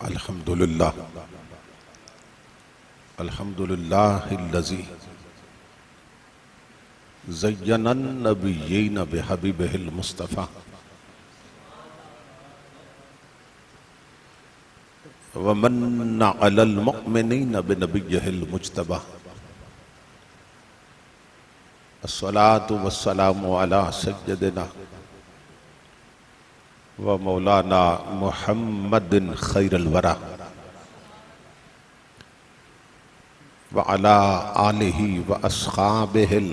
अल्हम्दुलिल्लाह अल्हम्दुलिल्लाहिल्लज़ी ज़य्यनन नबिय्यीन बिहबीबिहिल मुस्तफ़ा व मन्ना अलल मुअ्मिनीन बिनबिय्यिहिल मुज्तबा। अस्सलातु वस्सलामु अला सय्यदिना व मौलाना मुहम्मदिन खैरिल वरा व अला आलिहि व अस्हाबिहिल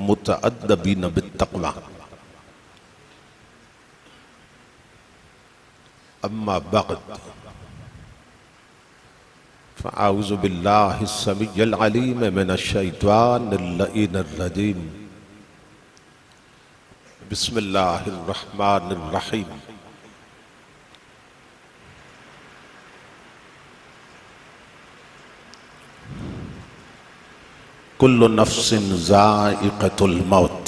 मुतअद्दिबीन बित्तक़वा। अम्मा बअद फ़अऊज़ु बिल्लाहि अस्समीइल अलीम मिनश शैतानिर लईनिर रजीम। बिस्मिल्लाहिर रहमानिर रहीम। कुल्लु नफ्सिन ज़ाइक़तुल मौत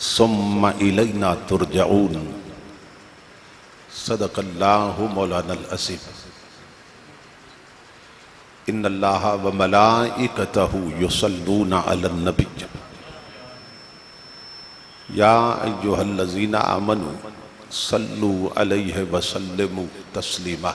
सुम्मा इलैना तुरजऊन। सदक़ल्लाहु मौलानल अज़ीम। इन्नल्लाह व मलाइकतहु युसल्लूना अलन नबी या अय्युहल्लज़ीना आमनू सल्लू अलैहि व सल्लिमू तस्लीमा।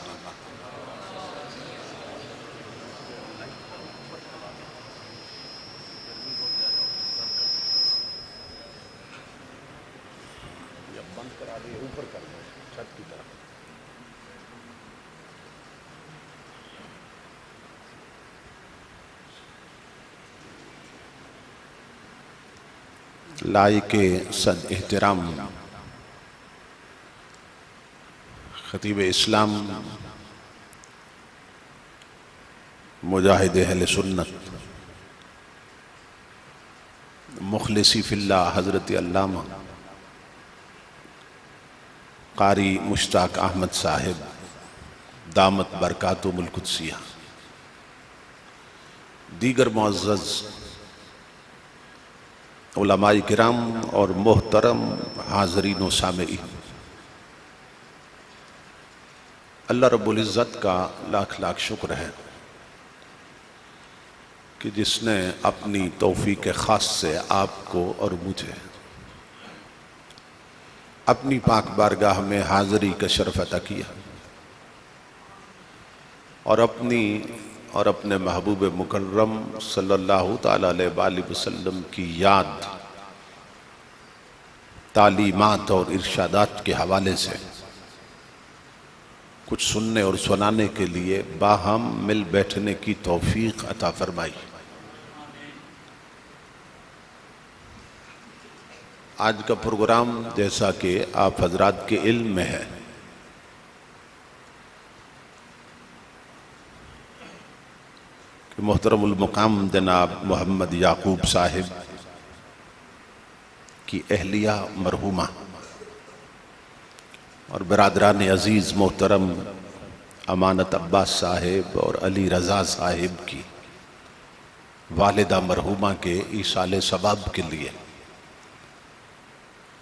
लायके सद एहतराम खतीब इस्लाम मुजाहिद अहले सुन्नत मुखलिसी फिल्लाह हज़रत अल्लामा कारी मुश्ताक अहमद साहिब दामत बरकातुहुल कुद्सिया, दीगर मुअज़्ज़ज़ उलमाए किराम और मोहतरम हाज़रीन व सामेईन, अल्लाह रब्बुल इज़्ज़त का लाख लाख शुक्र है कि जिसने अपनी तौफीक ख़ास से आपको और मुझे अपनी पाक बारगाह में हाज़री का शरफ़ अता किया और अपने महबूब मुकर्रम सल्लल्लाहु ताला अलैहि वसल्लम की याद, तालीमात और इरशादात के हवाले से कुछ सुनने और सुनाने के लिए बाहम मिल बैठने की तौफीक अता फरमाई। आज का प्रोग्राम जैसा कि आप हजरात के इल्म में है कि मोहतरमुल मुकाम जनाब मोहम्मद याकूब साहिब की अहलिया मरहूमा और बरादरान अजीज़ मोहतरम अमानत अब्बास साहिब और अली रज़ा साहिब की वालिदा मरहूमा के ईसाले सबाब के लिए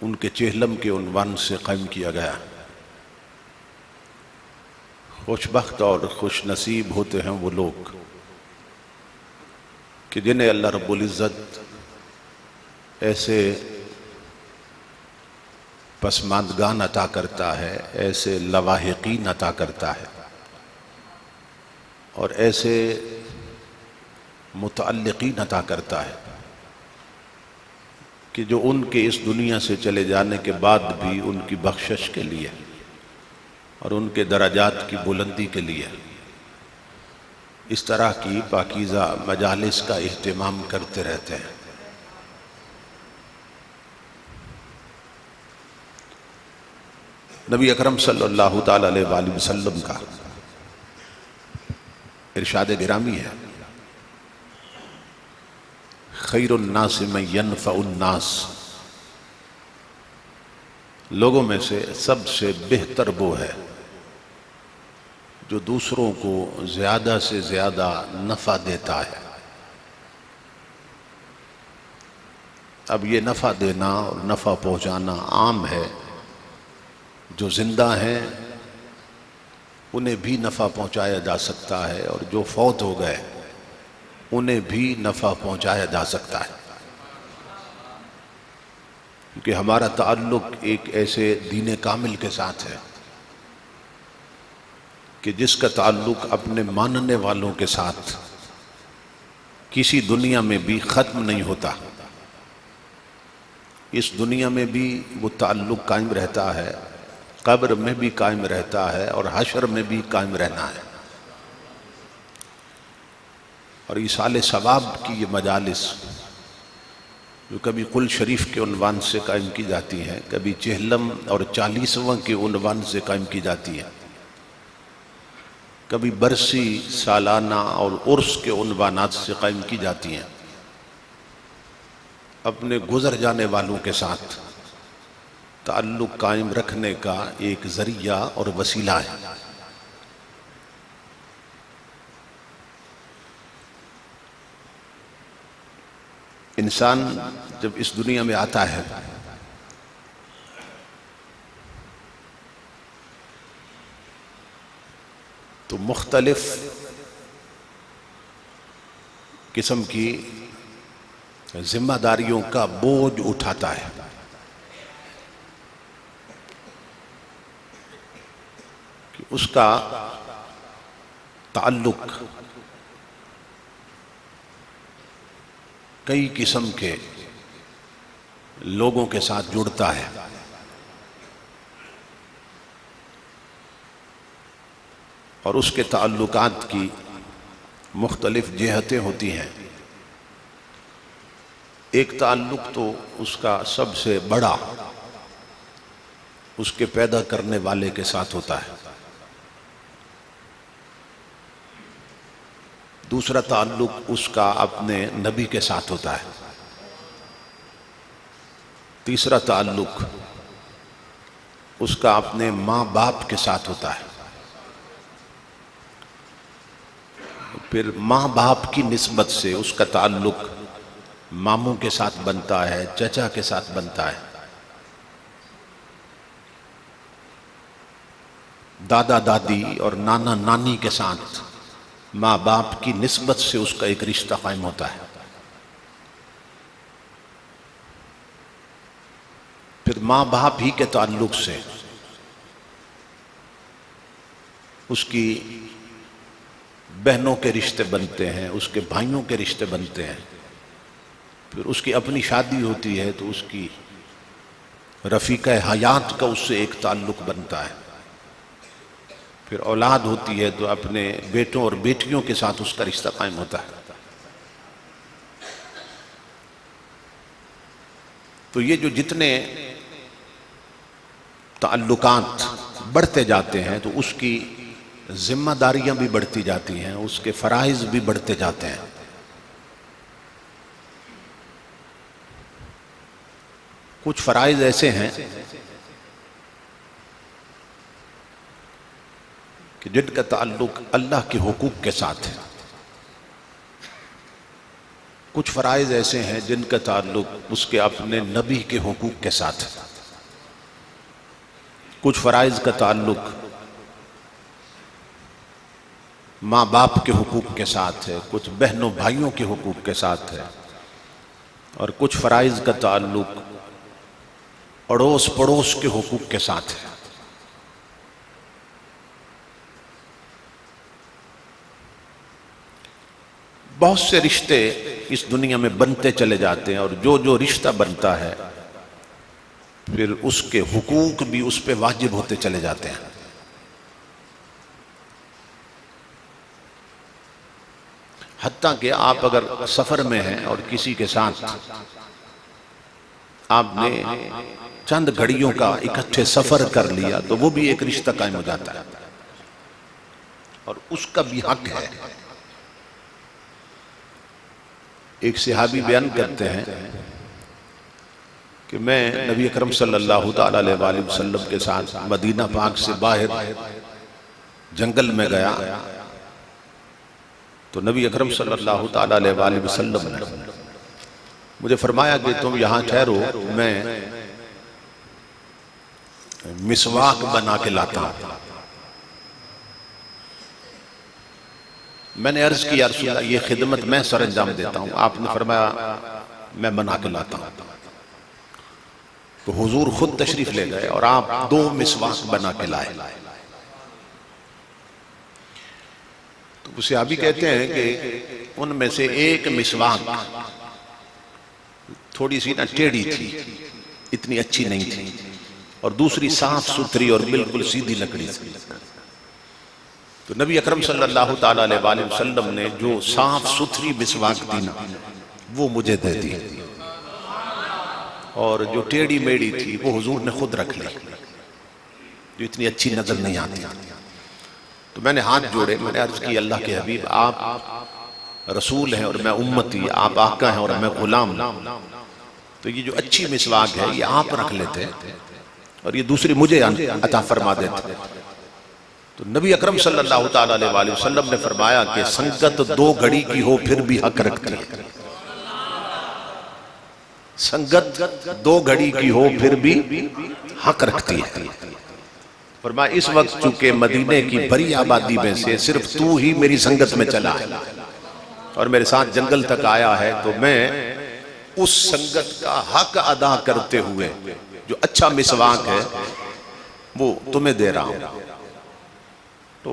उनके चेहलम के उन्वान से क़ायम किया गया। खुशबख्त और खुश नसीब होते हैं वो लोग कि जिन्हें अल्लाह रब्बुल इज़्ज़त ऐसे पसमानदगान अता करता है, ऐसे लवाहिकीन अता करता है और ऐसे मुतअल्लिकीन अता करता है कि जो उनके इस दुनिया से चले जाने के बाद भी उनकी बख्शिश के लिए और उनके दराजात की बुलंदी के लिए इस तरह की पाकीज़ा मजालिस का इह्तिमाम करते रहते हैं। नबी अकरम सल्लल्लाहु ताला अलैहि वसल्लम का इरशाद गिरामी है, खैरुन नास मन यनफ़उन नास, लोगों में से सबसे बेहतर वो है जो दूसरों को ज़्यादा से ज़्यादा नफ़ा देता है। अब ये नफ़ा देना और नफ़ा पहुँचाना आम है, जो जिंदा हैं उन्हें भी नफ़ा पहुंचाया जा सकता है और जो फौत हो गए उन्हें भी नफ़ा पहुंचाया जा सकता है, क्योंकि हमारा ताल्लुक एक ऐसे दीन कामिल के साथ है कि जिसका ताल्लुक अपने मानने वालों के साथ किसी दुनिया में भी ख़त्म नहीं होता। इस दुनिया में भी वो ताल्लुक कायम रहता है, कब्र में भी कायम रहता है और हशर में भी कायम रहना है। और ईसाले सवाब की ये मजालिस जो कभी कुल शरीफ के उन्वान से कायम की जाती हैं, कभी चेहलम और 40वां के उन्वान से कायम की जाती हैं, कभी बरसी सालाना और उर्स के उन्वानात से कायम की जाती हैं, अपने गुजर जाने वालों के साथ ताल्लुक कायम रखने का एक जरिया और वसीला है। इंसान जब इस दुनिया में आता है तो मुख्तलिफ किस्म की जिम्मेदारियों का बोझ उठाता है। कि उसका ताल्लुक कई किस्म के लोगों के साथ जुड़ता है। और उसके ताल्लुकात की मुख्तलिफ जिहतें होती हैं। एक ताल्लुक तो उसका सबसे बड़ा उसके पैदा करने वाले के साथ होता है। दूसरा ताल्लुक उसका अपने नबी के साथ होता है। तीसरा ताल्लुक उसका अपने माँ बाप के साथ होता है। फिर माँ बाप की निस्बत से उसका ताल्लुक मामू के साथ बनता है, चचा के साथ बनता है, दादा दादी और नाना नानी के साथ माँ बाप की निस्बत से उसका एक रिश्ता कायम होता है। फिर माँ बाप ही के ताल्लुक से उसकी बहनों के रिश्ते बनते हैं, उसके भाइयों के रिश्ते बनते हैं। फिर उसकी अपनी शादी होती है तो उसकी रफ़ीक़ा हयात का उससे एक ताल्लुक बनता है। फिर औलाद होती है तो अपने बेटों और बेटियों के साथ उसका रिश्ता कायम होता है। तो ये जो जितने ताल्लुकात बढ़ते जाते हैं तो उसकी जिम्मेदारियां भी बढ़ती जाती हैं, उसके फराइज भी बढ़ते जाते हैं। कुछ फराइज ऐसे हैं कि जिनका ताल्लुक अल्लाह के हुकूक के साथ है। कुछ फराइज ऐसे हैं जिनका ताल्लुक उसके अपने नबी के हुकूक के साथ है। कुछ फराइज का ताल्लुक माँ बाप के हुकूक के साथ है, कुछ बहनों भाइयों के हुकूक के साथ है, और कुछ फराइज का ताल्लुक अड़ोस पड़ोस के हुकूक के साथ है। बहुत से रिश्ते इस दुनिया में बनते चले जाते हैं और जो जो रिश्ता बनता है फिर उसके हुकूक भी उस पे वाजिब होते चले जाते हैं। हत्ता कि आप अगर सफर में हैं और किसी के साथ आपने चंद घड़ियों का इकट्ठे सफर कर लिया तो वो भी एक रिश्ता कायम हो जाता है और उसका भी हक है। एक सहाबी बयान करते हैं कि मैं नबी अकरम सल्लल्लाहु अलैहि वसल्लम के साथ मदीना पाक से बाहर जंगल में गया तो नबी अकरम सल्लल्लाहु अलैहि वसल्लम ने मुझे फरमाया कि तुम यहाँ ठहरो, मैं मिसवाक बना के लाता हूँ। मैंने अर्ज किया, या रसूल अल्लाह, ये खिदमत मैं सर अंजाम देता हूँ। आपने फरमाया मैं बना के लाता हूँ। तो हुजूर खुद तशरीफ ले गए और आप 2 मिसवाक बना के लाए। तो उसे अभी कहते हैं कि उनमें से एक मिसवाक थोड़ी सी ना टेढ़ी थी, इतनी अच्छी नहीं थी, और दूसरी साफ सुथरी और बिल्कुल सीधी लकड़ी थी। तो नबी अकरम सल्लल्लाहु ताला अलैहि वसल्लम ने जो साफ सुथरी मिसवाक दी ना, वो मुझे दे दी, और जो टेढ़ी मेढ़ी थी वो हुजूर ने खुद रख ली, जो इतनी अच्छी नजर नहीं आती। तो मैंने हाथ जोड़े, मैंने अर्ज की, अल्लाह के हबीब, आप रसूल हैं और मैं उम्मती, आप आका हैं और मैं गुलाम, तो ये जो अच्छी मिसवाक है ये आप रख लेते और ये दूसरी मुझे अता फरमा देते। तो नबी अकरम सल्लल्लाहु ताला अलैहि वसल्लम ने फरमाया कि संगत 2 घड़ी की हो फिर भी हक रखती है। संगत 2 घड़ी की हो फिर भी हक रखती है। फरमाया इस वक्त चूंकि मदीने की बड़ी आबादी में से सिर्फ तू ही मेरी संगत में चला है और मेरे साथ जंगल तक आया है, तो मैं उस संगत का हक अदा करते हुए जो अच्छा मिसवाक है वो तुम्हें दे रहा हूं। तो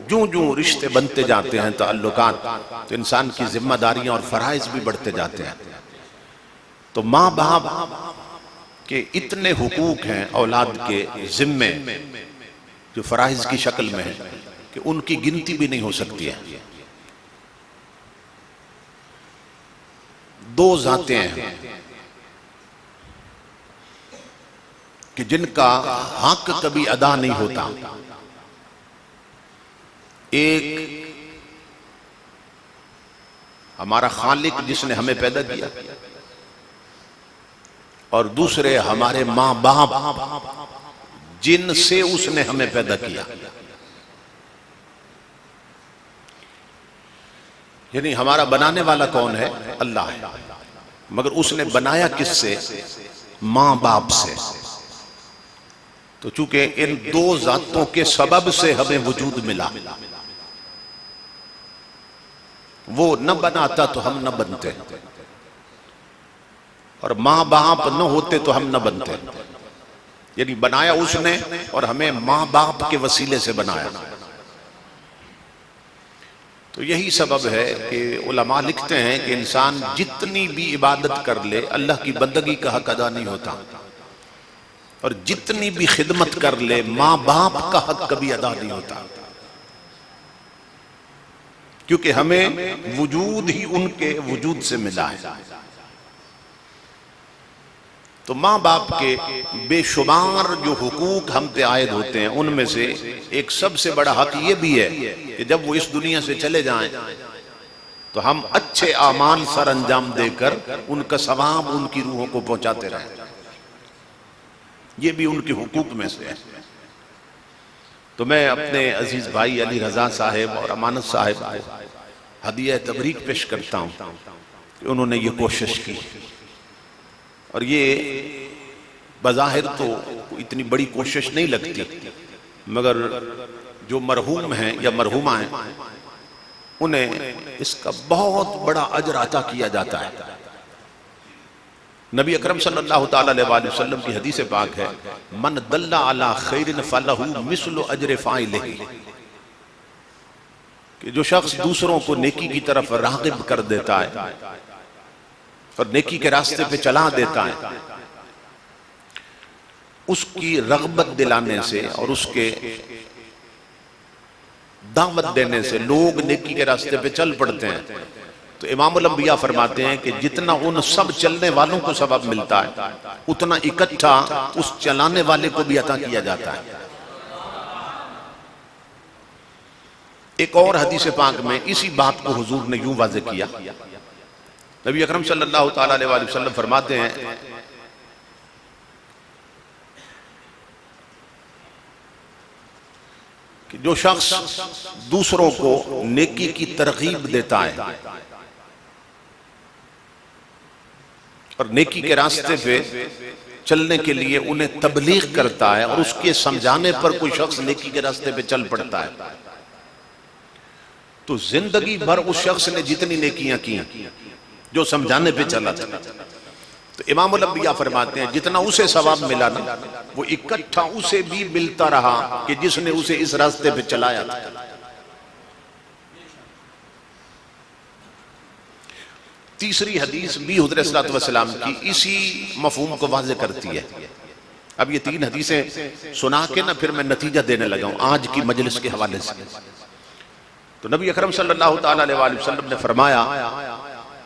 जो जो रिश्ते बनते जाते हैं, ताल्लुकात, तो इंसान की जिम्मेदारियां और फराइज भी बढ़ते जाते हैं। तो माँ बाप के इतने हुकूक हैं औलाद के जिम्मे जो फराइज की शक्ल में है कि उनकी गिनती भी नहीं हो सकती है। 2 जातें हैं कि जिनका हक कभी अदा नहीं होता। एक हमारा खालिक जिसने हमें पैदा किया, और दूसरे हमारे माँ बाप जिनसे उसने हमें पैदा किया। यानी हमारा बनाने वाला कौन है? अल्लाह है, मगर उसने बनाया किससे? माँ बाप से। तो चूंकि इन 2 जातों के सबब से हमें वजूद मिला, वो न बनाता तो हम न बनते, और माँ बाप न होते तो हम न बनते। यानी बनाया उसने और हमें माँ बाप के वसीले से बनाया। तो यही सबब है कि उलमा लिखते हैं कि इंसान जितनी भी इबादत कर ले, अल्लाह की बंदगी का हक अदा नहीं होता, और जितनी भी खिदमत कर ले, माँ बाप का हक कभी अदा नहीं होता, क्योंकि हमें वजूद ही उनके वजूद से मिला है। तो माँ बाप के बेशुमार जो हुकूक हम पे आयद होते हैं, उनमें से एक सबसे बड़ा हक ये भी है कि जब वो इस दुनिया से चले जाएं तो हम अच्छे आमाल सर अंजाम देकर उनका सवाब उनकी रूहों को पहुंचाते रहें। ये भी उनके हुकूक में से है। तो मैं अपने अजीज भाई अली रजा साहेब और अमानत साहेब को हदिया तबरीक पेश करता हूँ कि उन्होंने ये कोशिश की, और ये बज़ाहिर तो इतनी बड़ी कोशिश नहीं लगती, मगर जो मरहूम हैं या मरहूमा हैं उन्हें इसका बहुत बड़ा अजर अता किया जाता है। नबी अकरम सल्लल्लाहु ताला अलैहि वसल्लम की हदीस पाक है, मन दल्ला अला खैरिन फलहु मिस्लु अजर फाइलिही, कि जो शख्स दूसरों को नेकी की तरफ राग़िब कर देता है और नेकी के रास्ते पे चला देता है, उसकी रग़बत दिलाने से और उसके दावत देने से लोग नेकी के रास्ते पे चल पड़ते हैं। तो इमामुल अंबिया फरमाते हैं कि जितना उन सब चलने वालों को सवाब मिलता है, उतना इकट्ठा उस चलाने वाले को भी अता किया जाता है। एक और हदीस पाक में इसी बात को हुजूर ने यूं वाज़ेह किया। नबी अकरम सल्लल्लाहु ताला अलैहि वसल्लम फरमाते हैं कि जो शख्स दूसरों को नेकी की तरगीब देता है और नेकी के रास्ते पे चलने के लिए उन्हें तबलीग करता है, और उसके समझाने पर कोई शख्स नेकी के रास्ते पे चल पड़ता है, तो जिंदगी भर उस शख्स ने जितनी नेकियां की जो समझाने पे चला था, तो इमामुल अंबिया फरमाते हैं जितना उसे सवाब मिला ना, वो इकट्ठा उसे भी मिलता रहा कि जिसने उसे इस रास्ते पे चलाया था। तीसरी हदीस भी हुज़ूर सल्लल्लाहु अलैहि वसल्लम की इसी मफहूम को वाज़ेह करती है। अब ये 3 हदीसें सुना के ना फिर मैं नतीजा देने लगा हूं आज की मजलिस के हवाले से। तो नबी अकरम सल्लल्लाहु ताला अलैहि वसल्लम ने फरमाया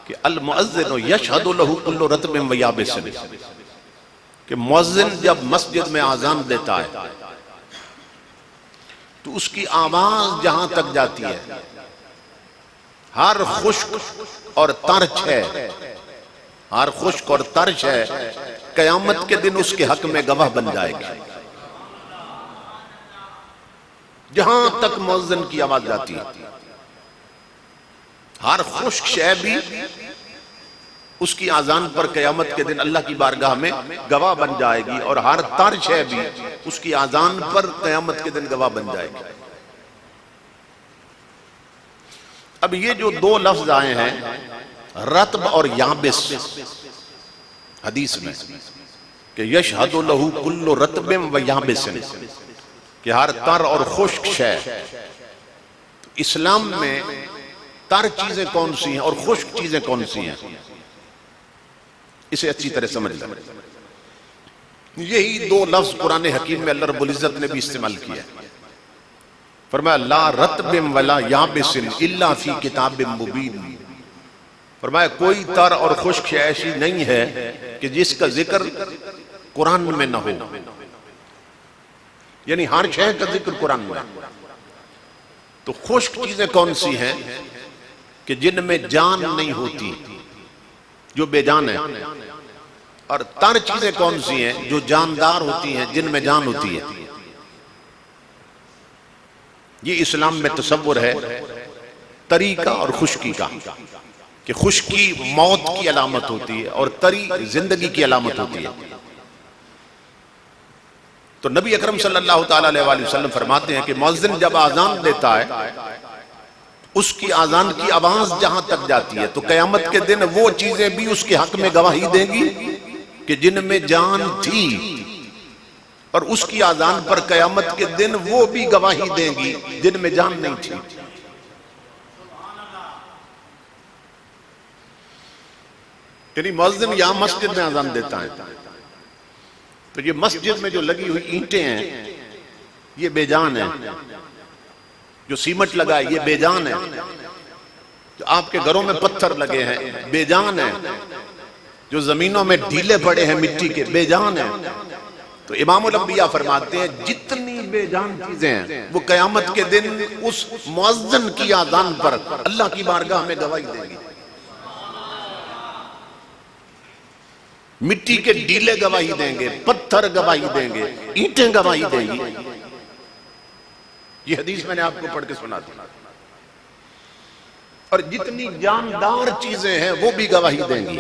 कि अल मुअज्जिनु यशहदु लहु कुल्लु रत्बिन व याबिसिन, कि मुअज्जिन जब मस्जिद में आजान देता है तो उसकी आवाज जहां तक जाती है, हर खुश्क और तर्च है, हर खुश्क और तर्च है, कयामत के दिन उसके हक में गवाह बन जाएगी। जहां तक मुअज्जिन की आवाज जाती है, हर खुश्क शय भी उसकी आजान पर कयामत के दिन अल्लाह की बारगाह में गवाह बन जाएगी, और हर तर शय भी उसकी आजान पर कयामत के दिन गवाह बन जाएगी। अब ये जो 2 लफ्ज आए हैं रत्ब और याबिस हदीस में, कि यशहदु लहु कुल्लु रत्बिन व याबिसिन, कि हर तर और खुश्क शय। इस्लाम में तर चीजें कौन सी हैं और खुश्क चीजें कौन सी हैं, इसे अच्छी तरह समझ लें। यही 2 लफ्ज कुरान हकीम में अल्लाह रब्बुल इज्जत ने भी इस्तेमाल किया। फरमाया ला रत्बिन वला याबिसिन इल्ला फी किताबिन मुबीन। फरमाया कोई तर और खुश्क ऐसी नहीं है कि जिसका जिक्र कुरान में न हो, यानी हर शय का जिक्र कुरान में। तो खुश्क चीजें कौन सी हैं कि जिनमें जान नहीं होती, जो बेजान है, और तर चीजें कौन सी हैं जो जानदार होती हैं, जिनमें जान होती है। ये इस्लाम में तसव्वुर है तरीका और खुश्की का, कि खुश्की मौत की अलामत होती है और तरी जिंदगी की अलामत होती है। तो नबी अकरम सल्लल्लाहु ताला अलैहि वसल्लम फरमाते हैं कि मुअज्जिन जब आजान देता है, उसकी आजान की आवाज जहां तक जाती है, तो कयामत के दिन वो चीजें भी उसके हक में गवाही देंगी कि जिनमें जान थी, और उसकी आजान पर कयामत के दिन वो भी गवाही देंगी जिनमें जान नहीं थी। यानी मुअज्जिन यहां मस्जिद में आजान देता है, तो ये मस्जिद में जो लगी हुई ईंटें हैं ये बेजान है, जो सीमेंट लगा है ये बेजान है, जो आपके घरों में पत्थर लगे हैं बेजान है, जो जमीनों में ढीले पड़े हैं मिट्टी के बेजान है। तो इमामुल अंबिया फरमाते हैं जितनी बेजान चीजें हैं वो कयामत के दिन उस मुअज्जिन की आजान पर अल्लाह की बारगाह में गवाही देंगी। मिट्टी के ढीले गवाही देंगे, पत्थर गवाही देंगे, ईंटें गवाही देंगी। ये हदीस मैंने आपको पढ़ के सुना दी। और जितनी जानदार चीजें हैं वो भी गवाही देंगी।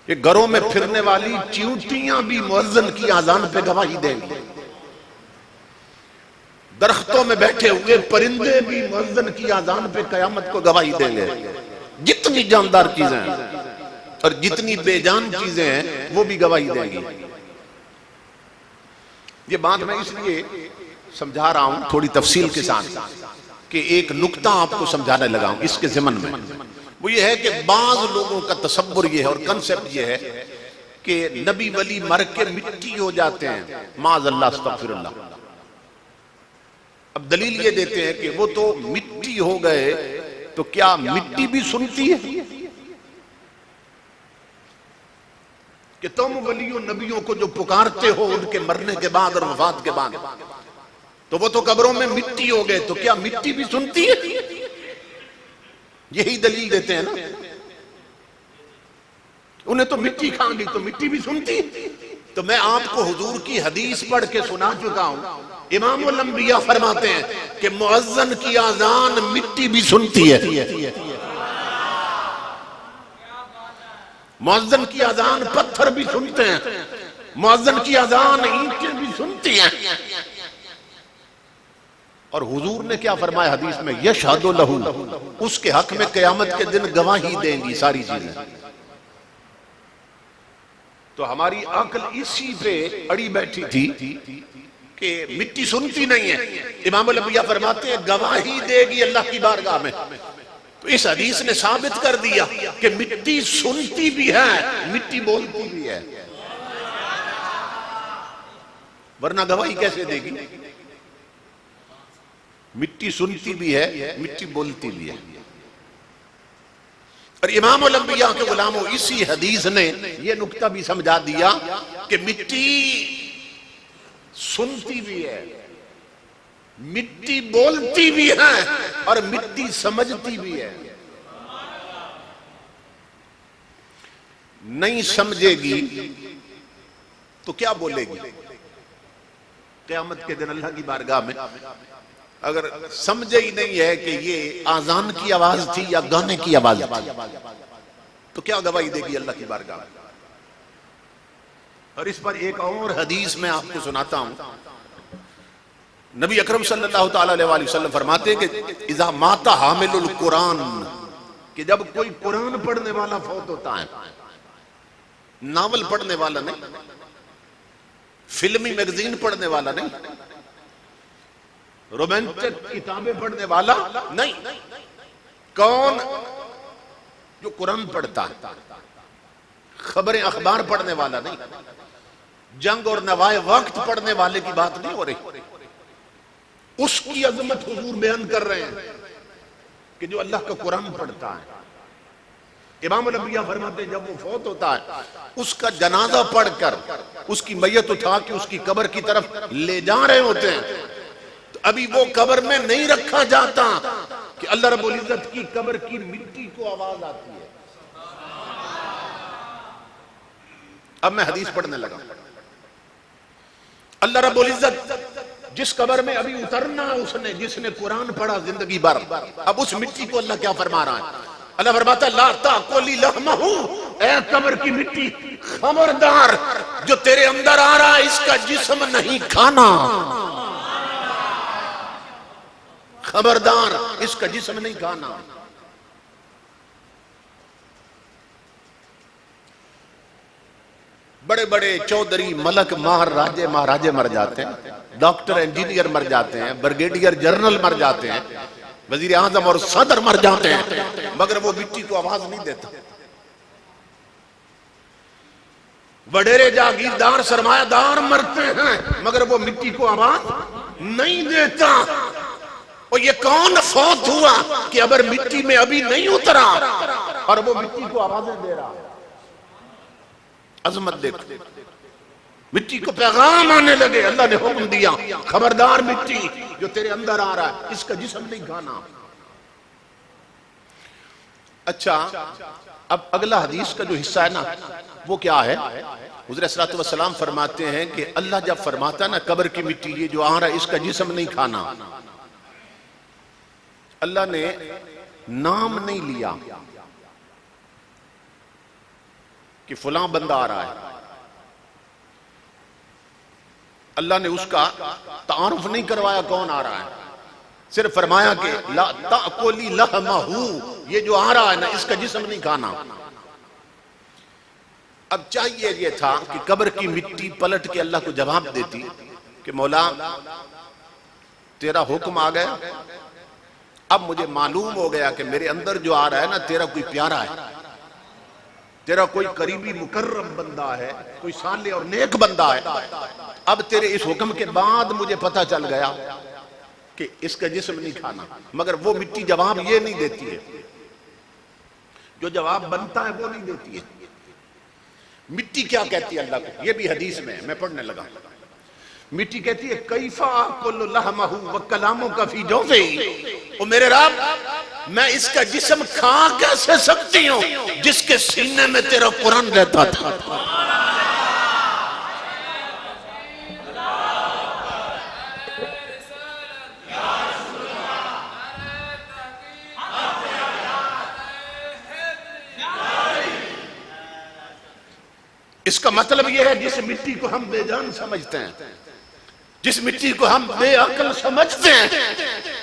ये घरों में फिरने वाली चींटियां भी मुअज्जिन की आजान पे गवाही देंगी। दरख्तों में बैठे हुए परिंदे भी मुअज्जिन की आजान पे कयामत को गवाही देंगे। जितनी जानदार चीजें हैं और जितनी बेजान चीजें हैं वो भी गवाही देंगी। ये बात मैं इसलिए समझा रहा हूं थोड़ी तफसील के साथ कि एक नुक्ता आपको समझाने लगा हूं इसके ज़िमन में। वो ये है कि बाज लोगों का तसव्वुर ये है और कंसेप्ट ये है कि नबी वली मर के मिट्टी हो जाते हैं, माज़अल्लाह अस्तग़फिरुल्लाह। अब दलील ये देते हैं कि वो तो मिट्टी हो गए, तो क्या मिट्टी भी सुनती है कि तुम वलियों नबियों को जो पुकारते हो उनके मरने के बाद और वफात के बाद, तो वो तो कब्रों में मिट्टी हो गए, तो क्या मिट्टी भी सुनती है? यही दलील देते हैं ना, उन्हें तो मिट्टी खा ली तो मिट्टी भी सुनती। तो मैं आपको हुजूर की हदीस पढ़ के सुना चुका हूं। इमामुल अंबिया फरमाते हैं कि मुअज्जिन की आजान मिट्टी भी सुनती है, मुअज्जिन की आजान पत्थर भी सुनते हैं, मुअज्जिन की आजान ईंटें भी सुनती हैं, और हुजूर ने क्या फरमाया हदीस में, यशहदु लहू, उसके हक में क़यामत के दिन गवाही देंगी सारी चीजें। तो हमारी अक्ल इसी पे अड़ी बैठी थी कि मिट्टी सुनती नहीं है। इमाम अल-अंबिया फरमाते हैं गवाही देगी अल्लाह की बारगाह में। तो इस हदीस ने साबित कर दिया कि मिट्टी सुनती भी है, मिट्टी बोलती भी है, वरना गवाही कैसे देगी? मिट्टी सुनती भी है, मिट्टी बोलती भी है। और इमाम अल-अंबिया के गुलामों, इसी हदीस ने यह नुक्ता भी समझा दिया कि मिट्टी सुनती भी है, मिट्टी बोलती भी है और मिट्टी समझती भी है। नहीं समझेगी तो क्या बोलेगी क़यामत के दिन अल्लाह की बारगाह में? अगर समझे ही नहीं है कि ये आजान की आवाज थी या गाने की आवाज थी, तो क्या गवाही देगी अल्लाह की बारगाह में? और इस पर एक और हदीस में आपको सुनाता हूं। नबी अकरम सल्लल्लाहु अलैहि वसल्लम फरमाते हैं कि इज़ा माता हामिलुल कुरान, कि जब कोई कुरान पढ़ने वाला फौत होता है, नावल पढ़ने वाला नहीं, फिल्मी मैगजीन पढ़ने वाला नहीं, रोमांटिक किताबें पढ़ने वाला नहीं, कौन? जो कुरान पढ़ता है, खबरें अखबार पढ़ने वाला नहीं, जंग और नवाए वक्त पढ़ने वाले की बात नहीं हो रही। उसकी अजमत हुजूर बयान कर रहे हैं कि जो अल्लाह का कुरान पढ़ता है। इमाम अल-अंबिया फरमाते हैं जब वो फौत होता है, उसका जनाजा पढ़कर उसकी मैयत उठा के उसकी कब्र की तरफ ले जा रहे होते हैं, तो अभी वो कब्र में नहीं रखा जाता कि अल्लाह रब्बुल इज्जत की कब्र की मिट्टी को आवाज आती है। अब मैं हदीस पढ़ने लगा। अल्लाह रब्बुल इज्जत जिस कब्र में अभी उतरना उसने, जिसने कुरान पढ़ा जिंदगी भर, अब उस मिट्टी को अल्लाह क्या फरमा रहा है? अल्लाह फरमाता ला ताकुली लहमहू, ऐ कब्र की मिट्टी खबरदार, जो तेरे अंदर आ रहा है इसका जिस्म नहीं खाना, खबरदार इसका जिस्म नहीं खाना। बड़े बड़े चौधरी, मलक, महाराजे, महाराजे मर जाते हैं, डॉक्टर, इंजीनियर मर जाते हैं, ब्रिगेडियर जनरल मर जाते हैं, वजीर आजम और सदर मर जाते हैं, मगर वो मिट्टी को आवाज नहीं देता। वडेरे जागीरदार सरमायादार मरते हैं, मगर वो मिट्टी को आवाज नहीं देता। और ये कौन फौत हुआ कि अगर मिट्टी में अभी नहीं उतरा और वो मिट्टी को आवाजें दे रहा है? अजमत देखो, मिट्टी को पैगाम आने लगे। अल्लाह ने हुक्म दिया खबरदार मिट्टी, जो तेरे अंदर आ रहा है इसका जिस्म नहीं खाना। अच्छा, अब अगला हदीस का जो हिस्सा है ना, वो क्या है? हुज़ूर सल्लल्लाहु अलैहि वसल्लम फरमाते हैं कि अल्लाह जब फरमाता है ना कब्र की मिट्टी ये जो आ रहा है इसका जिस्म नहीं खाना, अल्लाह ने नाम नहीं लिया कि फलां बंदा आ रहा है, अल्लाह ने उसका तारुफ नहीं करवाया कौन आ रहा है, सिर्फ फरमाया कि ला ताकुली लहमहू, ये जो आ रहा है ना इसका जिस्म नहीं खाना। अब चाहिए ये था कि कब्र की मिट्टी पलट के अल्लाह को जवाब देती कि मौला तेरा हुक्म आ गया, अब मुझे मालूम हो गया कि मेरे अंदर जो आ रहा है ना तेरा कोई प्यारा है, तेरा कोई करीबी मुकर्रम बंदा है, कोई साले और नेक बंदा है। अब तेरे इस हुक्म के बाद मुझे पता चल गया कि इसका जिस्म नहीं खाना। मगर वो मिट्टी जवाब ये नहीं देती है, जो जवाब बनता है वो नहीं देती है। मिट्टी क्या कहती है अल्लाह को? ये भी हदीस में मैं पढ़ने लगा। मिट्टी कहती है कैफा कुल्लु लहमहु व कलामु का फी जौफी, ओ मेरे रब मैं इसका जिस्म खा कैसे सकती हूँ जिसके सीने में तेरा कुरान रहता था। इसका मतलब यह है जिस मिट्टी को हम बेजान समझते हैं, जिस मिट्टी को हम बेअक्ल समझते हैं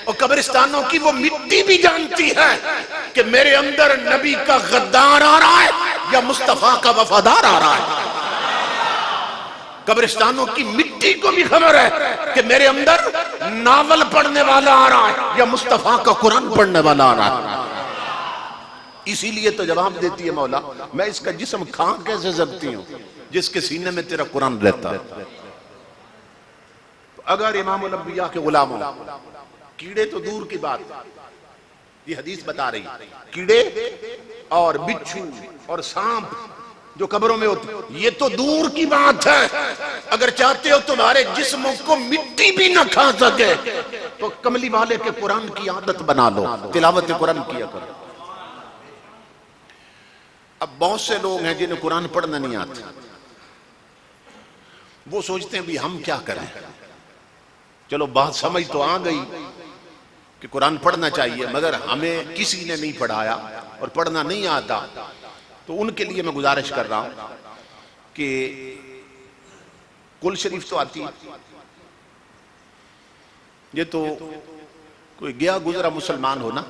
और कब्रिस्तानों की वो मिट्टी भी जानती है कि मेरे अंदर नबी का गद्दार आ रहा है या मुस्तफा का वफादार आ रहा है। कब्रिस्तानों की मिट्टी को भी खबर है कि मेरे अंदर नावल पढ़ने वाला आ रहा है या मुस्तफा का कुरान पढ़ने वाला आ रहा है। इसीलिए तो जवाब देती है मौला, मैं इसका जिस्म खा कैसे सकती हूं जिसके सीने में तेरा कुरान रहता है। अगर इमाम उल अंबिया के गुलाम हो, कीड़े तो दूर की बात, ये हदीस बता रही, कीड़े और बिच्छू और सांप जो कब्रों में होते, ये तो दूर की बात है। अगर चाहते हो तुम्हारे जिस्मों को मिट्टी भी न खा सके तो कमली वाले के कुरान की आदत बना लो, तिलावत कुरान किया करो। अब बहुत से लोग हैं जिन्हें कुरान पढ़ना नहीं आता, वो सोचते हैं भी हम क्या करें। चलो बात समझ तो आ गई कि कुरान पढ़ना चाहिए, मगर हमें किसी ने नहीं पढ़ाया और पढ़ना नहीं आता, तो उनके लिए मैं गुजारिश कर रहा हूं कि कुल शरीफ तो आती है, ये तो कोई गया गुजरा मुसलमान हो ना,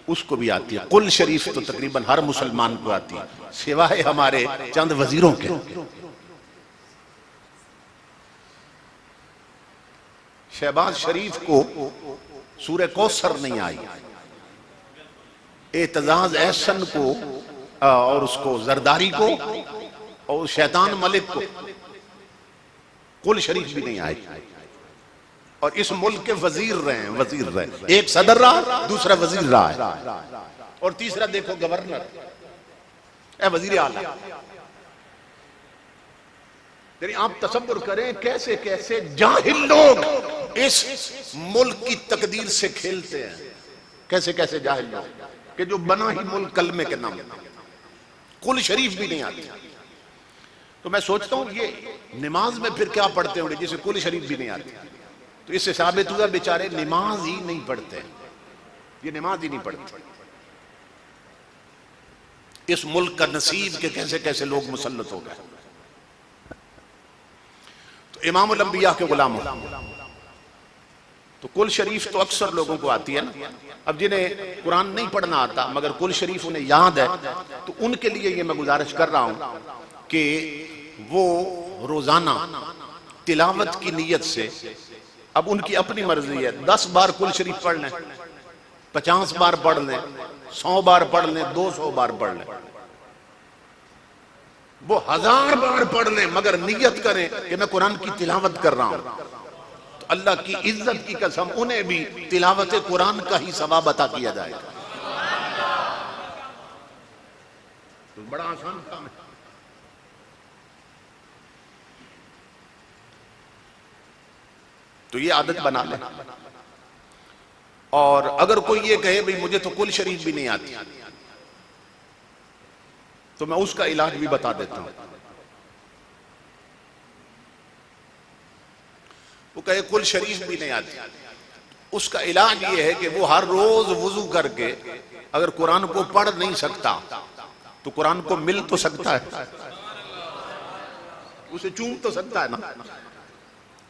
उसको भी आती है। कुल शरीफ तो तकरीबन हर मुसलमान को आती है, सिवाय हमारे चंद वजीरों के। शहबाज शरीफ को सूरह कौसर नहीं आई, एतजाज एहसन को और उसको जरदारी को और शैतान मलिक को कुल शरीफ भी नहीं आई। और इस मुल्क के वजीर रहे, एक सदर रहा, दूसरा वजीर रहा है, और तीसरा देखो गवर्नर वजीर आला। यानी आप तसव्वुर करें कैसे कैसे जाहिल लोग इस मुल्क की तकदीर से खेलते हैं, कैसे कैसे जाहिल लोग कि जो बना ही मुल्क कलमे के नाम, कुल शरीफ भी नहीं आती। तो मैं सोचता हूं ये नमाज में फिर क्या पढ़ते होंगे जिसे कुल शरीफ भी नहीं आती। तो इससे साबित हुआ बेचारे नमाज ही नहीं पढ़ते, ये नमाज ही नहीं पढ़ते। इस मुल्क का नसीब के कैसे कैसे लोग मुसल्लत हो गए। तो इमाम उल अंबिया के गुलाम हो, तो कुल शरीफ तो अक्सर लोगों को आती है ना। अब जिन्हें कुरान नहीं पढ़ना आता मगर कुल शरीफ उन्हें याद है, तो उनके लिए ये मैं गुजारिश कर रहा हूं कि वो रोजाना तिलावत की नीयत से, अब उनकी अपनी मर्जी है, 10 बार कुल शरीफ पढ़ लें, 50 बार पढ़ लें, 100 बार पढ़ लें, 200 बार पढ़ लें, वो 1000 बार पढ़ लें, मगर नियत करें कि मैं कुरान की तिलावत कर रहा हूं। तो अल्लाह की इज्जत की कसम उन्हें भी तिलावत कुरान का ही सवाब अता किया जाएगा। तो बड़ा आसान काम है। तो ये आदत बना ले। और अगर कोई ये कहे भाई मुझे तो कुल शरीफ भी नहीं आती, तो मैं उसका इलाज भी बता देता हूं। वो कहे कुल शरीफ भी नहीं आती, उसका इलाज ये है कि वो हर रोज वुजू करके अगर कुरान को पढ़ नहीं सकता तो कुरान को मिल तो सकता है, उसे चूम तो सकता है ना,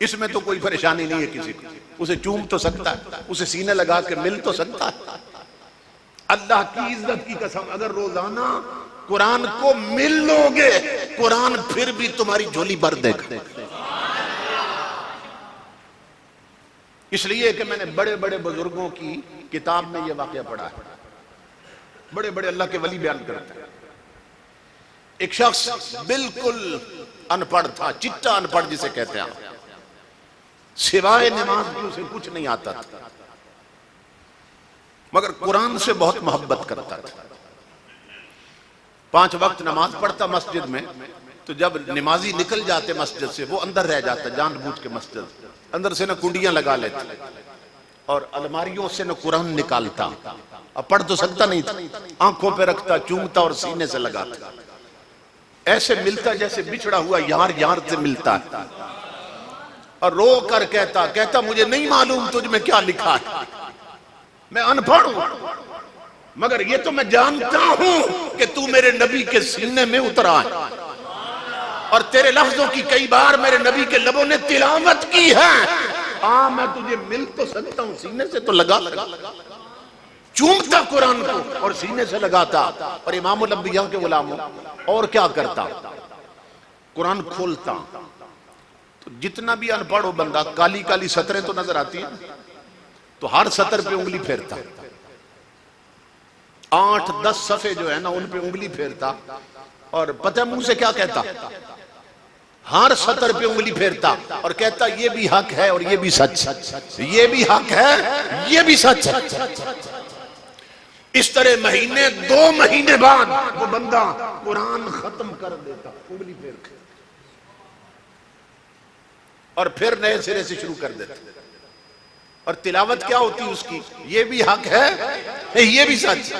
इसमें तो कोई परेशानी नहीं है किसी को, उसे चूम तो सकता है, उसे सीने लगा के मिल तो सकता है। अल्लाह की इज्जत की कसम अगर रोजाना कुरान को मिल लोगे, कुरान फिर भी तुम्हारी झोली भर देगा। इसलिए कि मैंने बड़े बड़े बुजुर्गों की किताब में यह वाकया पढ़ा है, बड़े बड़े अल्लाह के वली बयान करते हैं। एक शख्स बिल्कुल अनपढ़ था, चिट्टा अनपढ़ जिसे कहते हैं, सिवाय नमाज की उसे कुछ नहीं आता था, मगर कुरान से बहुत मोहब्बत करता था। 5 वक्त नमाज पढ़ता मस्जिद में, तो जब नमाजी निकल जाते मस्जिद से वो अंदर रह जाता, जानबूझ के मस्जिद अंदर से न कुंडियां लगा लेते और अलमारियों से न कुरान निकालता। अब पढ़ तो सकता नहीं था, आंखों पे रखता, चूमता और सीने से लगाता, ऐसे मिलता जैसे बिछड़ा हुआ यार यार से मिलता है। और रो कर कहता मुझे नहीं मालूम तुझ में क्या लिखा है, मैं अनपढ़ हूं, मगर ये तो मैं जानता हूं कि तू मेरे नबी के सीने में उतरा है। और तेरे लफ्जों की कई बार मेरे नबी के लबों ने तिलावत की है। हाँ, मैं तुझे मिल तो सकता हूं, सीने से तो लगा चूमता कुरान को और सीने से लगाता। और इमामुल अंबिया के गुलामों और क्या करता, कुरान खोलता तो जितना भी अनपढ़ हो बंदा, काली काली सतरें तो नजर आती है, तो हर सतर पे उंगली फेरता, 8-10 सफे जो है ना उन पे उंगली फेरता, और पता मुंह से क्या कहता, हर सतर पे उंगली फेरता और कहता ये भी हक है और ये भी सच, ये भी हक है ये भी सच है। इस तरह महीने 2 महीने बाद वो बंदा कुरान खत्म कर देता उंगली फेर के, और फिर नए सिरे से शुरू कर देता। और तिलावत क्या होती उसकी, ये भी हक है ये भी सच।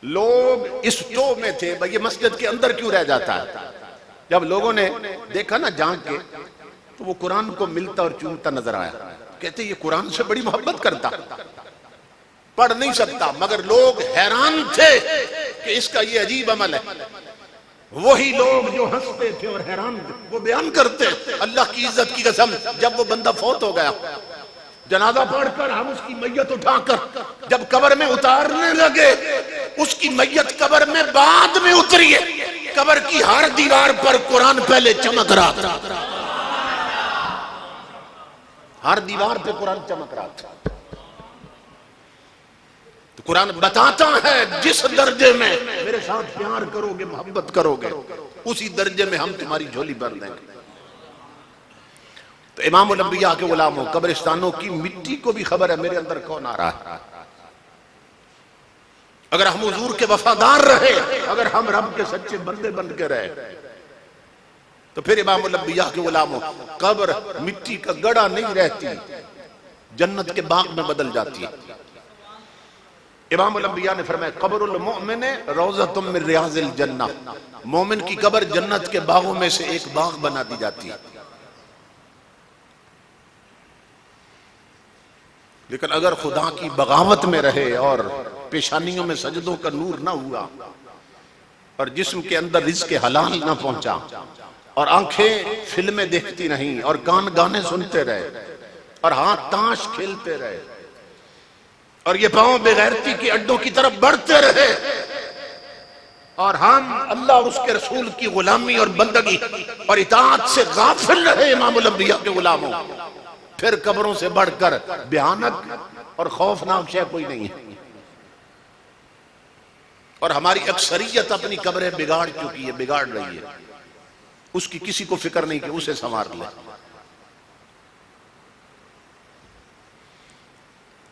लोग इस टो में थे, भाई ये मस्जिद के अंदर क्यों रह जाता है। जब लोगों ने देखा ना झांक के, तो वो कुरान को मिलता और चूमता नजर आया। कहते ये कुरान से बड़ी मोहब्बत करता, पढ़ नहीं सकता, मगर लोग हैरान थे कि इसका ये अजीब अमल है। वही लोग जो हंसते थे और हैरान थे वो बयान करते, अल्लाह की इज्जत की कसम, जब वो बंदा फौत हो गया, जनाजा पढ़कर हम उसकी मैयत उठाकर जब कब्र में उतारने लगे, उसकी मैयत कब्र में बाद में उतरी है। कब्र की हर दीवार पर कुरान पहले चमक रहा था, हर दीवार पे कुरान चमक रहा था। तो कुरान बताता है जिस दर्जे में मेरे साथ प्यार करोगे, मोहब्बत करोगे, उसी दर्जे में हम तुम्हारी झोली भर देंगे। तो इमामुल अंबिया के गुलामों, कब्रिस्तानों की मिट्टी को भी खबर है मेरे अंदर कौन आ रहा है। अगर हम हुजूर के वफादार रहे, अगर हम रब के सच्चे बंदे बन के रहे, तो फिर इमामुल अंबिया के गुलामों, कब्र मिट्टी का गड़ा नहीं रहती, जन्नत के बाग में बदल जाती है। इमामुल अंबिया ने फरमाया, कब्रुल मोमिन रौज़तुम मिन रियाज़िल जन्नह, मोमिन की कब्र जन्नत के बागों में से एक बाग बना दी जाती है। लेकिन अगर खुदा की बगावत में रहे और पेशानियों में सजदों का नूर ना हुआ और जिस्म के अंदर रिज़्क़ हलाल ना पहुंचा और आंखें फिल्में देखती नहीं और कान गाने सुनते रहे और हाथ ताश खेलते रहे और ये पांव बेगैरती के अड्डों की तरफ बढ़ते रहे और हम अल्लाह और उसके रसूल की गुलामी और बंदगी और इताअत से गाफिल रहे इमामुल अंबिया के गुलामों, फिर कब्रों से बढ़कर भयानक और खौफनाक शय कोई नहीं है। और हमारी अक्सरियत अपनी कब्रें बिगाड़ चुकी है, बिगाड़ रही है, उसकी किसी को फिक्र नहीं कि उसे संवार ले।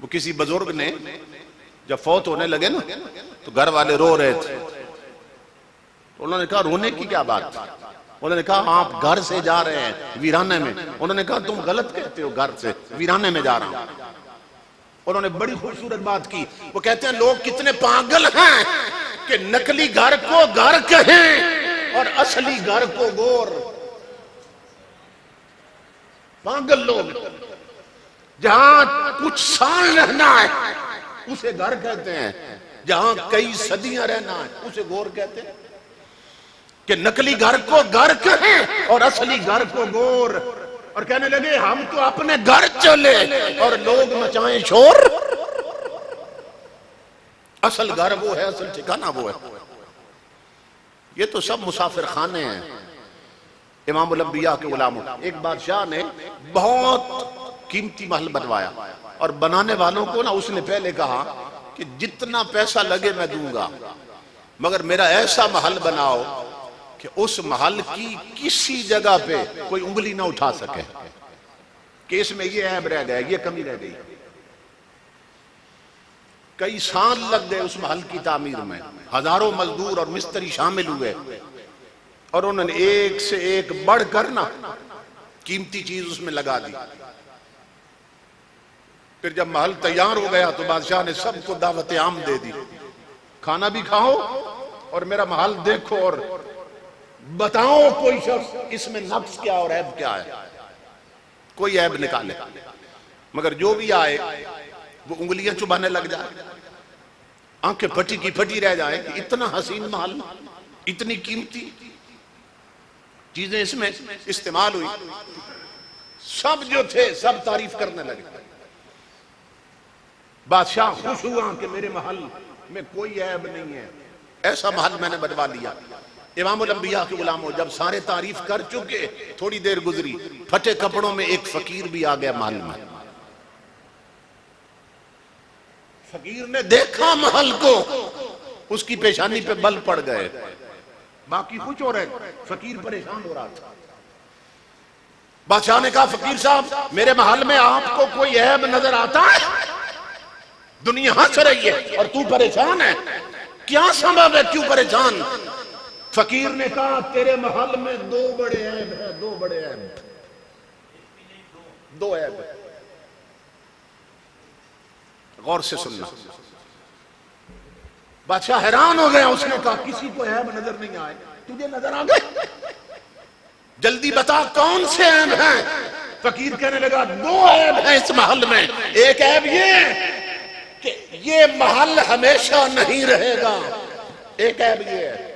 वो किसी बुजुर्ग ने जब फौत होने लगे ना, तो घर वाले रो रहे थे, तो उन्होंने कहा रोने की क्या बात। उन्होंने कहा आप घर से जा रहे हैं वीराने में। उन्होंने कहा तुम गलत कहते हो, घर से वीराने में जा रहा हूं। उन्होंने बड़ी खूबसूरत बात की, वो कहते हैं लोग कितने पागल हैं कि नकली घर को घर कहें और असली घर को गोर। पागल लोग, जहां कुछ साल रहना है उसे घर कहते हैं, जहां कई सदियां रहना है उसे गोर कहते हैं। कि नकली घर को घर कहें और असली घर को गोर। और कहने लगे हम तो अपने घर चले और लोग मचाएं शोर, असल घर वो है, असल ठिकाना वो है। ये तो सब मुसाफिर खाने हैं इमामुल अंबिया के गुलामों। एक बादशाह ने बहुत कीमती महल बनवाया और बनाने वालों को ना उसने पहले कहा कि जितना पैसा लगे मैं दूंगा, मगर मेरा ऐसा महल बनाओ कि उस महल की किसी जगह पे कोई उंगली ना उठा सके कि इसमें ये ऐब रह गया, ये कमी रह गई। कई साल लग गए उस महल की तामीर में, हजारों मजदूर और मिस्त्री शामिल हुए और उन्होंने एक से एक बढ़कर ना कीमती चीज उसमें लगा दी। फिर जब महल तैयार हो गया तो बादशाह ने सबको दावत आम दे दी, खाना भी खाओ और मेरा महल देखो और बताओ कोई शख्स इसमें नक्स क्या और ऐब क्या है, कोई ऐब निकाले। मगर जो भी आए वो उंगलियां चुबाने लग जाए, आंखें फटी की फटी रह जाए कि इतना हसीन महल, इतनी कीमती। चीजें इसमें इस्तेमाल हुई, सब जो थे सब तारीफ करने लगे। बादशाह खुश हुआ कि मेरे महल में कोई ऐब नहीं है, ऐसा महल मैंने बनवा लिया। इमामुल अंबिया के गुलामों, जब सारे तारीफ कर चुके, थोड़ी देर गुजरी, फटे कपड़ों में एक फकीर भी आ गया महल में। फकीर ने देखा महल को, उसकी पेशानी पे बल पड़ गए। बाकी कुछ हो रहे, फकीर परेशान हो रहा था। बादशाह ने कहा, फकीर साहब, मेरे महल में आपको कोई ऐब नजर आता है? दुनिया हंस रही है और तू परेशान है, क्या सबब है, क्यों परेशान? फकीर ने कहा, तेरे महल में दो बड़े ऐब है, दो बड़े ऐब, दो ऐब। गौर से सुनना। बादशाह हैरान हो गया, उसने कहा, किसी को ऐब नजर नहीं आए, तुझे नजर आ गए? जल्दी बता कौन से ऐब हैं? फकीर कहने लगा, दो ऐब हैं इस महल में। एक ऐब ये कि ये महल हमेशा नहीं रहेगा, एक ऐब ये है,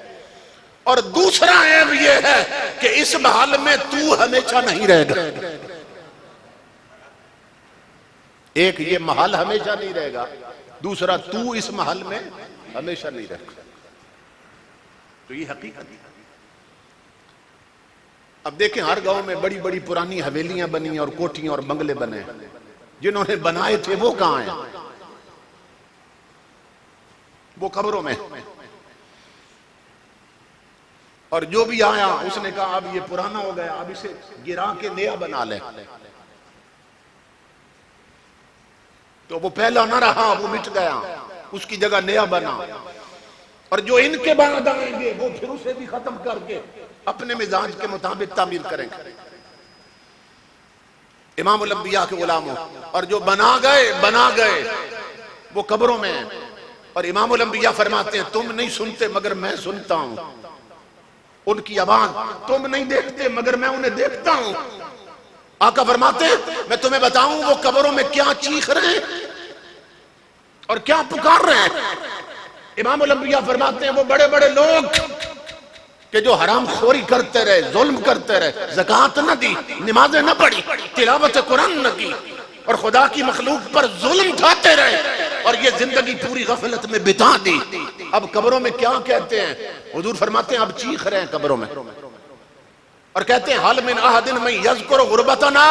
और दूसरा ऐब ये है कि इस महल में तू हमेशा नहीं रहेगा। एक ये महल हमेशा नहीं रहेगा, दूसरा तू इस महल में हमेशा नहीं रहेगा। तो ये हकीकत है। अब देखें, हर गांव में बड़ी बड़ी पुरानी हवेलियां बनी और कोठियां और बंगले बने, जिन्होंने बनाए थे वो कहां हैं? वो कब्रों में। और जो भी आया उसने कहा, अब ये पुराना हो गया, अब इसे गिरा के नया बना ले। तो वो पहला ना रहा, वो मिट गया, उसकी जगह नया बना। और जो इनके बाद आएंगे वो फिर उसे भी खत्म करके अपने मिजाज के मुताबिक तामीर करेंगे। इमामुल अंबिया के गुलामों, और जो बना गए वो कब्रों में है। और इमामुल अंबिया फरमाते हैं, तुम नहीं सुनते मगर मैं सुनता हूं उनकी आवाज, तुम नहीं देखते मगर मैं उन्हें देखता हूं। आका फरमाते हैं, मैं तुम्हें बताऊं वो कब्रों में क्या चीख रहे हैं और क्या पुकार रहे हैं। इमामुल अंबिया फरमाते हैं, वो बड़े बड़े लोग कि जो हराम खोरी करते रहे, जुल्म करते रहे, ज़कात न दी, नमाजें न पढ़ी, तिलावत कुरान न की, और खुदा की मखलूक पर जुल्म उठाते रहे, और ये जिंदगी पूरी गफलत में बिता दी। अब कब्रों में क्या कहते हैं? हुजूर फरमाते हैं, अब चीख रहे हैं कब्रों में और कहते हैं, हल मिन अहदिन मैं यज़कुरु गुरबतना।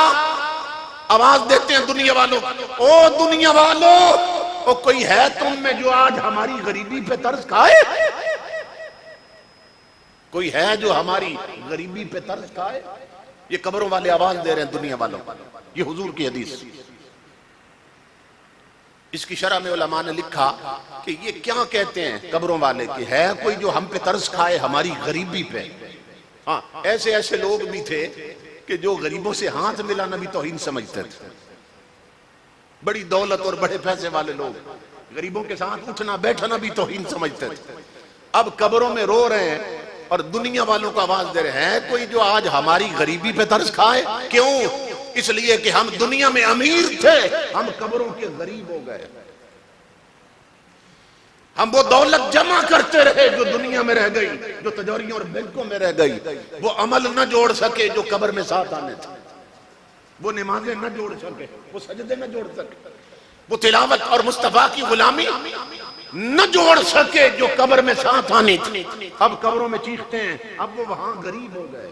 आवाज देते हैं दुनिया वालों, ओ दुनिया वालों, ओ कोई है तुम में जो आज हमारी गरीबी पे तरस खाए? कोई है जो हमारी गरीबी पे तरस खाए? ये कब्रों वाले आवाज दे रहे हैं दुनिया वालों। ये हुजूर की हदीस। इसकी शरह में उलमा ने लिखा कि ये क्या कहते हैं कब्रों वाले कि है कोई जो हम पे तरस खाए हमारी गरीबी पे। हाँ, ऐसे ऐसे लोग भी थे कि जो गरीबों से हाथ मिलाना भी तौहीन समझते थे। बड़ी दौलत और बड़े पैसे वाले लोग गरीबों के साथ उठना बैठना भी तौहीन समझते थे। अब कब्रों में रो रहे हैं और दुनिया वालों को आवाज दे रहे हैं, कोई जो आज हमारी गरीबी पे तरस खाए। क्यों? इसलिए कि हम दुनिया में अमीर थे, हम कब्रों के गरीब हो गए। हम वो दौलत जमा करते रहे जो दुनिया में रह गई, जो तिजोरियों और बैंकों में रह गई। वो अमल न जोड़ सके जो कब्र में साथ आने थे, वो नमाजें न जोड़ सके, वो सजदे न जोड़ सके, वो तिलावत और मुस्तफा की गुलामी न जोड़ सके जो कब्र में साथ आनी थी। अब कब्रों में चीखते हैं, अब वो वहां गरीब हो गए।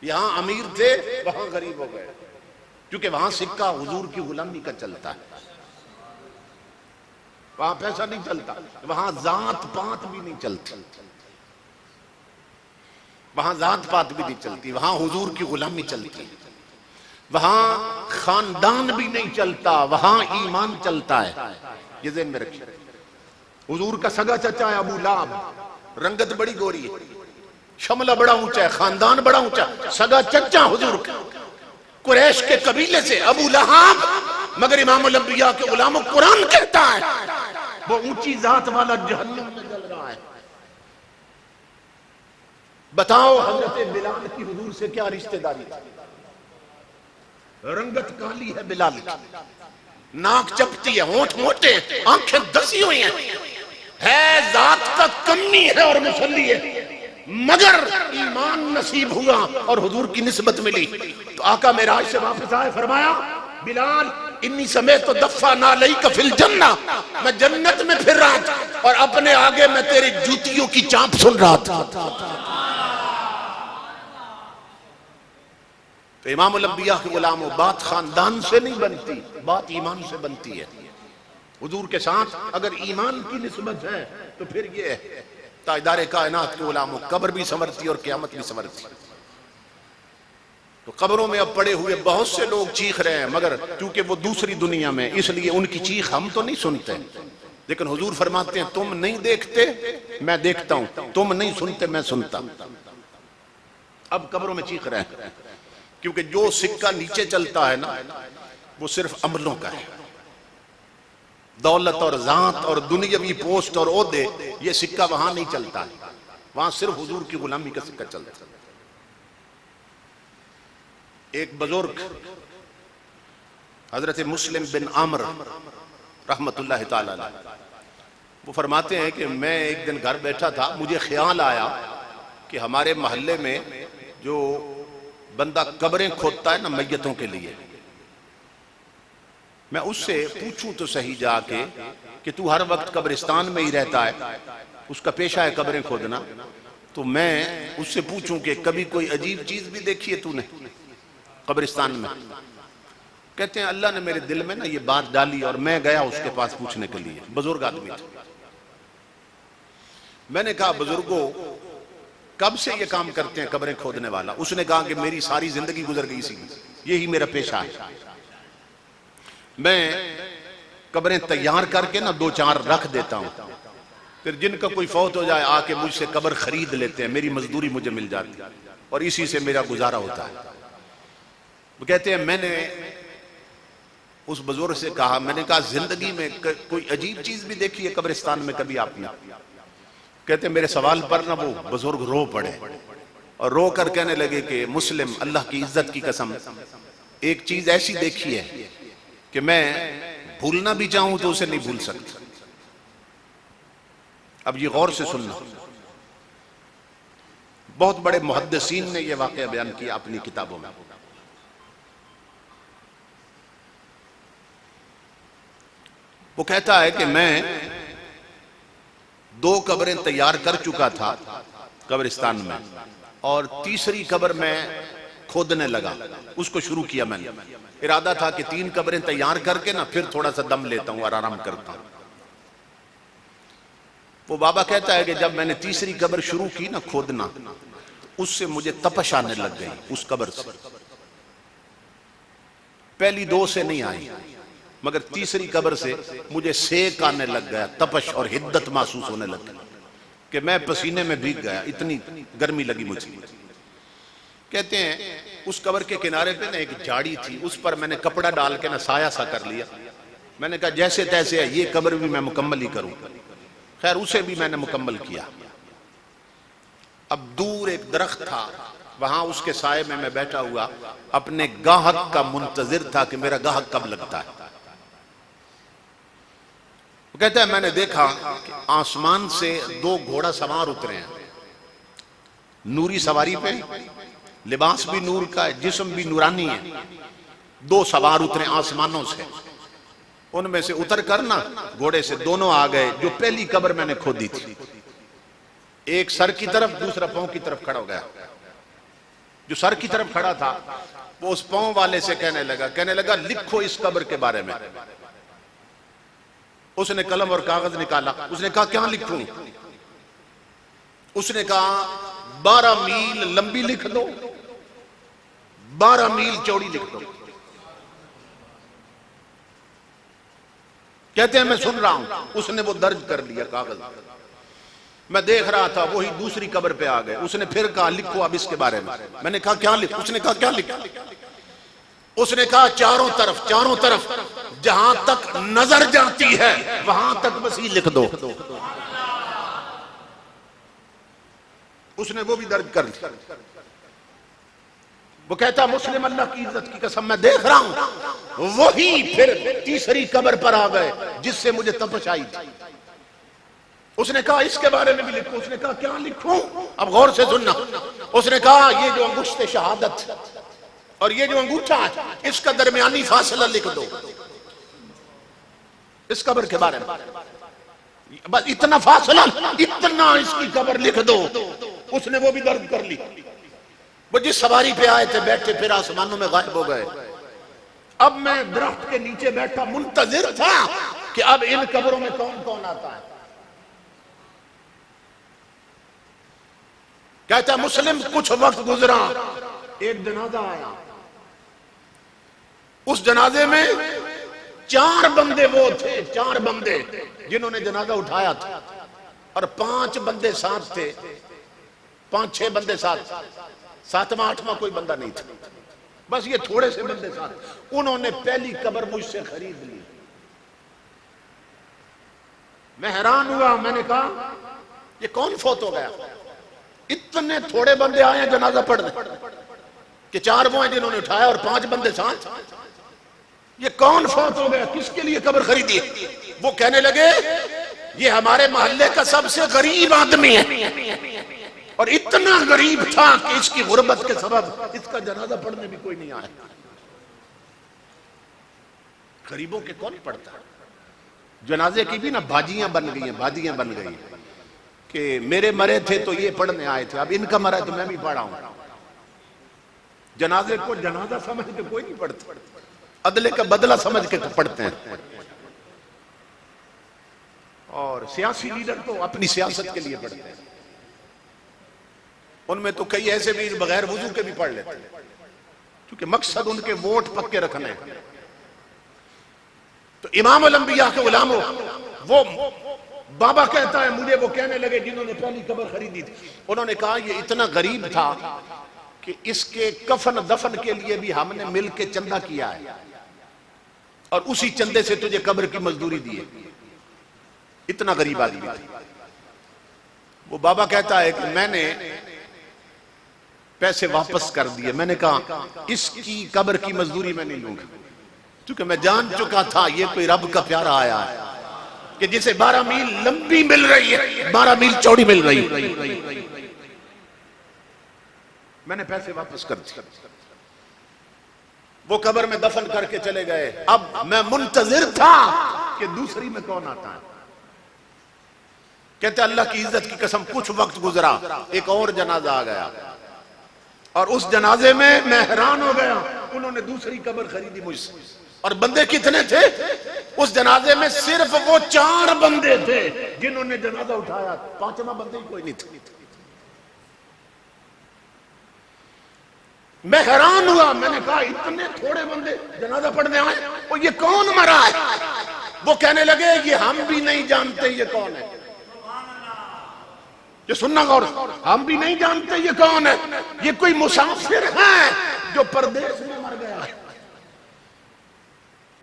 यहां अमीर थे, वहां गरीब हो गए, क्योंकि वहां सिक्का हुजूर की गुलामी का चलता है, वहां पैसा नहीं चलता, वहां जात पात भी नहीं चलती, वहां जात पात भी नहीं चलती, वहां हुजूर की गुलामी चलती, वहां खानदान भी नहीं चलता, वहां ईमान चलता है। ये ज़हन में रखिए। हुजूर का सगा चचा है अबू लाब, रंगत बड़ी गोरी है, शमला बड़ा ऊंचा है, खानदान बड़ा ऊंचा, सगा चचा हुजूर का, कुरैश के कबीले से अबू लहाब, मगर इमामुल अंबिया के गुलामों कुरान कहता है वो ऊंची जात वाला जहन्नम में जल रहा है। बताओ हजरत बिलाल की हुजूर से क्या रिश्तेदारी थी? रंगत काली है बिलाल की, नाक चपटी है, होंठ मोटे, आंखें दसी हुई हैं, है जात का कमी है और मुसल्ली है। मगर ईमान नसीब हुआ और हुजूर की निस्बत मिली। तो आका मेराज से वापस आए, फरमाया बिलाल इन्नी समय तो दफा ना लई का फिल जन्ना, मैं जन्नत में फिर रहा था और अपने आगे मैं तेरे जूतियों की चाप सुन रहा था। तो इमामुल अंबिया के गुलामों, बात खानदान से नहीं बनती, बात ईमान से बनती है। हुजूर के साथ अगर ईमान की निस्बत है तो फिर ये है ताजदारे कायनात के गुलामों, कब्र भी संवरती और क़यामत भी संवरती। तो कब्रों में अब पड़े हुए बहुत से लोग चीख रहे हैं, मगर क्योंकि वो दूसरी दुनिया में, इसलिए उनकी चीख हम तो नहीं सुनते। लेकिन हुजूर फरमाते हैं तुम नहीं देखते मैं देखता हूं, तुम नहीं सुनते मैं सुनता। अब कब्रों में चीख रहे हैं, क्योंकि जो सिक्का नीचे चलता है ना वो सिर्फ अमलों का है। दौलत और जात और दुनियावी पोस्ट और ओहदे, ये सिक्का वहां नहीं चलता है, वहां सिर्फ हुजूर की गुलामी का सिक्का चलता है। एक बुजुर्ग हजरत मुस्लिम बिन आमर रहमतुल्लाह ताला अलैह, वो फरमाते हैं कि मैं एक दिन घर बैठा था, मुझे ख्याल आया कि हमारे मोहल्ले में जो बंदा कब्रें खोदता है ना मैयतों के लिए, मैं उससे पूछूं तो सही जाके कि तू हर वक्त कब्रिस्तान में ही रहता है, उसका पेशा है कब्रें खोदना, तो मैं उससे पूछूं कि कभी कोई अजीब चीज भी देखी है तूने कब्रिस्तान में? कहते हैं अल्लाह ने मेरे दिल में ना ये बात डाली और मैं गया उसके पास पूछने के लिए। बुजुर्ग आदमी था। मैंने कहा बुजुर्गों कब से ये काम करते हैं कब्रें खोदने वाला? उसने कहा कि मेरी सारी जिंदगी गुजर गई इसी, यही मेरा पेशा है। मैं कब्रें तैयार करके ना दो चार रख देता हूं, फिर जिनका कोई फौत हो जाए आके मुझसे कब्र खरीद लेते हैं, मेरी मजदूरी मुझे मिल जाती है और इसी से मेरा गुजारा होता है। वो कहते हैं मैंने उस बुजुर्ग से कहा, मैंने कहा जिंदगी में कोई अजीब चीज भी देखी है कब्रिस्तान में कभी आपने? कहते मेरे सवाल पर ना वो बुजुर्ग रो पड़े और रो कर कहने लगे कि मुस्लिम, अल्लाह की इज्जत की कसम एक चीज ऐसी देखी है कि मैं भूलना भी चाहूं तो उसे नहीं भूल सकता। अब ये गौर से सुनना, बहुत बड़े मुहद्दिसीन ने यह वाकया बयान किया अपनी किताबों में। वो कहता है कि मैं 2 कब्रें तैयार कर चुका था कब्रिस्तान में और तीसरी कब्र में खोदने लगा, उसको शुरू किया मैंने। इरादा था कि 3 कब्रें तैयार करके ना फिर थोड़ा सा दम लेता हूं और आराम करता हूं। वो बाबा कहता है कि जब मैंने तीसरी कब्र शुरू की ना खोदना, उससे मुझे तपश आने लग गई उस कब्र से। पहली 2 से नहीं आई, मगर तीसरी कब्र से मुझे सेक आने लग गया, तपश और हिद्दत महसूस होने लग गई कि मैं पसीने में भीग गया, इतनी गर्मी लगी मुझे। कहते हैं उस कब्र के किनारे पे ना एक झाड़ी थी, उस पर मैंने कपड़ा डाल के ना साया सा कर लिया। मैंने कहा जैसे तैसे है, ये कब्र भी मैं मुकम्मल ही करूं। खैर उसे भी मैंने मुकम्मल किया। अब दूर एक दरख्त था, वहां उसके साये में मैं बैठा हुआ अपने गाहक का मुंतजिर था कि मेरा गाहक कब लगता है। वो कहता है मैंने देखा कि आसमान से 2 घोड़ा सवार उतरे हैं, नूरी सवारी पे, लिबास भी नूर का है, जिस्म भी नूरानी है। 2 सवार उतरे आसमानों से, उनमें से उतर कर ना घोड़े से दोनों आ गए जो पहली कब्र मैंने खोदी थी। एक सर की तरफ, दूसरा पांव की तरफ खड़ा हो गया। जो सर की तरफ खड़ा था वो उस पांव वाले से कहने लगा लिखो इस कब्र के बारे में। उसने कलम और कागज निकाला। उसने कहा क्या लिखूं? उसने कहा 12 मील लंबी लिख दो, 12 मील चौड़ी लिख दो। कहते हैं मैं सुन रहा हूं। उसने वो दर्ज कर लिया कागज। मैं देख रहा था, वही दूसरी कब्र पे आ गए। उसने फिर कहा लिखो अब इसके बारे में। मैंने कहा क्या लिख? उसने कहा क्या लिख? उसने कहा चारों तरफ जहां तक नजर जाती है वहां तक मसीह लिख दो। उसने वो भी दर्ज कर लिया। वो कहता मुस्लिम, अल्लाह की इज्जत की कसम मैं देख रहा हूं वही फिर तीसरी कब्र पर आ गए जिससे मुझे तपश आई थी। उसने कहा इसके बारे में भी लिखो। उसने कहा क्या लिखूं? अब गौर से सुनना। उसने कहा ये जो अंगूठे शहादत और ये जो अंगूठा है इसका दरमियानी फासला लिख दो इस कब्र के बारे में। बस इतना फासला, इतना इसकी कब्र लिख दो। उसने वो भी दर्द कर ली। वो जिस सवारी पे आए थे बैठे फिर आसमानों में गायब हो गए। अब मैं दरख्त के नीचे बैठा मुंतजिर था कि अब इन कब्रों में कौन कौन आता है। कहता मुस्लिम कुछ वक्त गुजरा, एक जनाजा आया। उस जनाजे में 4 बंदे वो थे, 4 बंदे जिन्होंने जनाजा उठाया था और 5 बंदे साथ थे, 5-6 बंदे साथ, 7वां 8वां कोई बंदा नहीं था। बस ये थोड़े से बंदे साथ। उन्होंने पहली कब्र मुझसे खरीद ली। मैं हैरान हुआ। मैंने कहा ये कौन फौत हो गया? इतने थोड़े बंदे आए हैं जनाजा पढ़ने कि 4 वो हैं जिन्होंने उठाया और 5 बंदे साथ। ये कौन फौत हो गया? किसके लिए कब्र खरीदी? वो कहने लगे ये हमारे मोहल्ले का सबसे गरीब आदमी है और इतना गरीब था कि इसकी गुर्बत के सबब इसका जनाजा पढ़ने भी कोई नहीं आया। गरीबों के कौन पढ़ता? जनाजे की भी ना बाजियां बन गई हैं, बाजियां बन गई कि मेरे मरे थे तो ये पढ़ने आए थे, अब इनका मरा है तो मैं भी पढ़ा हूं। जनाजे को जनाजा समझ के कोई नहीं पढ़ता, अदले का बदला समझ के तो पढ़ते हैं। और सियासी लीडर तो अपनी सियासत के लिए पढ़ते हैं। उनमें तो कई ऐसे भी बगैर वुजू के भी पढ़ लेते हैं क्योंकि मकसद उनके वोट पक्के रखने हैं। तो इमाम अल अंबिया के गुलामों, वो बाबा कहता है मुझे वो कहने लगे जिन्होंने पहली कब्र खरीदी थी, उन्होंने कहा ये इतना गरीब था कि इसके कफन दफन के लिए भी हमने मिल के चंदा किया है और उसी चंदे से तुझे कब्र की मजदूरी दी है। इतना गरीब आदमी था वो। बाबा कहता है कि मैंने पैसे वापस कर दिए। मैंने कहा इसकी कब्र की मजदूरी मैं नहीं लूंगा क्योंकि मैं जान चुका था ये कोई रब का प्यारा आया है कि जिसे 12 मील लंबी मिल रही है, 12 मील चौड़ी मिल रही है। मैंने पैसे वापस कर दिए। वो कब्र में दफन करके चले गए। अब मैं मुंतजिर था कि दूसरी में कौन आता है। कहते अल्लाह की इज्जत की कसम कुछ वक्त गुजरा, एक और जनाजा आ गया और उस जनाजे में मैं हैरान हो गया। उन्होंने दूसरी कब्र खरीदी मुझसे। और बंदे कितने थे उस जनाजे में? सिर्फ वो 4 बंदे थे जिन्होंने जनाजा उठाया, 5वां बंदे ही कोई नहीं थे। मैं हैरान हुआ। मैंने कहा इतने थोड़े बंदे जनाजा पढ़ने आए और ये कौन मरा है? वो कहने लगे ये हम भी नहीं जानते ये कौन है। ये सुनना गौर, हम भी नहीं जानते ये कौन है। ये कोई मुसाफिर है जो परदेश में मर गया है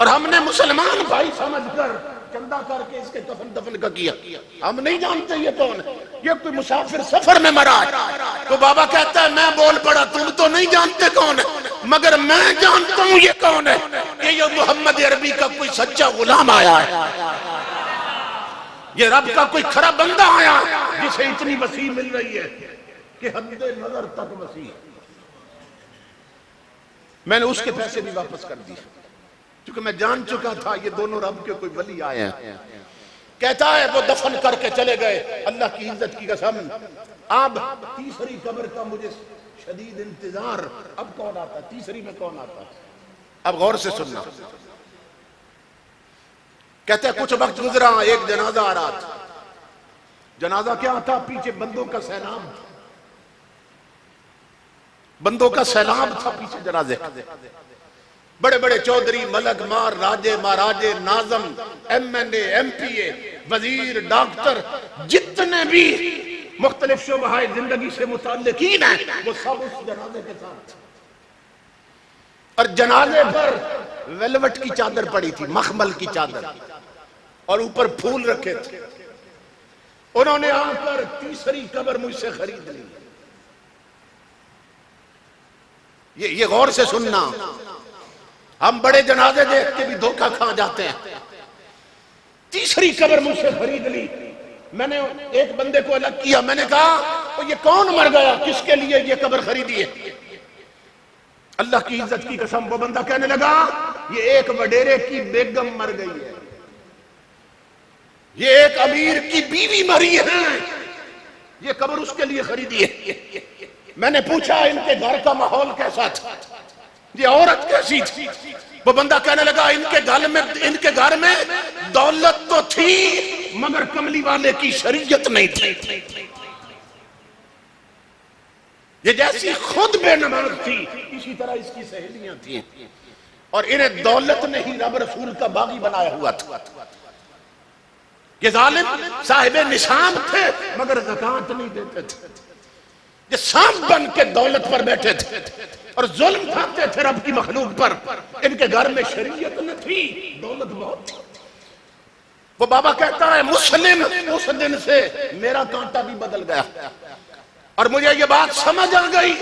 और हमने मुसलमान भाई समझकर चंदा करके इसके कफन दफन का किया। हम नहीं जानते ये कौन है। ये कोई मुसाफिर सफर में मरा है। तो बाबा कहता है मैं बोल पड़ा तुम तो नहीं जानते कौन है मगर मैं जानता हूं ये कौन है। ये मोहम्मद अरबी का कोई सच्चा गुलाम आया है। ये रब का कोई खरा बंदा आया जिसे इतनी वसी मिल रही है कि हद नजर तक वसी। मैंने उसके पैसे भी वापस कर दिए क्योंकि मैं जान चुका था ये दोनों रब के कोई वली आए हैं। कहता है वो दफन करके चले गए। अल्लाह की इज्जत की कसम अब तीसरी कब्र का मुझे शदीद इंतजार। अब कौन आता? तीसरी में कौन आता? अब गौर से सुनना। कहते हैं कुछ वक्त गुजरा, एक जनाजा आ रहा था। जनाजा क्या था? पीछे बंदों का सैलाब, बंदों का सैलाब था पीछे जनाजे। बड़े बड़े चौधरी, मलक मार, राजे महाराजे, नाजम, MNA, MPA, वजीर, डॉक्टर, जितने भी मुख्तलिफ शोबाए जिंदगी से मुताल्लिकीन हैं वो सब उस जनाजे के साथ। और जनाजे पर वेलवेट की चादर पड़ी थी, मखमल की चादर, और ऊपर फूल रखे थे। उन्होंने आकर तीसरी कब्र मुझसे खरीद ली। ये गौर से सुनना। हम बड़े जनाजे देख के भी धोखा खा जाते हैं। तीसरी कब्र मुझसे खरीद ली मैंने एक बंदे को अलग किया, मैंने कहा तो ये कौन मर गया, किसके लिए ये कब्र खरीदी है? अल्लाह की इज्जत की कसम, वो बंदा कहने लगा ये एक वडेरे की बेगम मर गई है, ये एक अमीर की बीवी मरी है, ये कब्र उसके लिए खरीदी है। मैंने पूछा इनके घर का माहौल कैसा था, ये औरत कैसी थी? वो बंदा कहने लगा इनके घर में दौलत तो थी मगर कमली वाले की शरीयत नहीं थी। ये जैसी खुद बेनमाज थी इसी तरह इसकी सहेलियां थी, और इन्हें दौलत ने ही रब रसूल का बागी बनाया हुआ था। ये जालिम साहिब निशान थे मगर ज़कात नहीं देते थे, ये सांप बन के दौलत पर बैठे थे और जुल्म खाते थे रब की मखलूक पर। इनके घर में शरीयत न थी, दौलत बहुत थी। वो बाबा कहता है मुस्लिम उस दिन से मेरा कांटा भी बदल गया, और मुझे ये बात समझ आ गई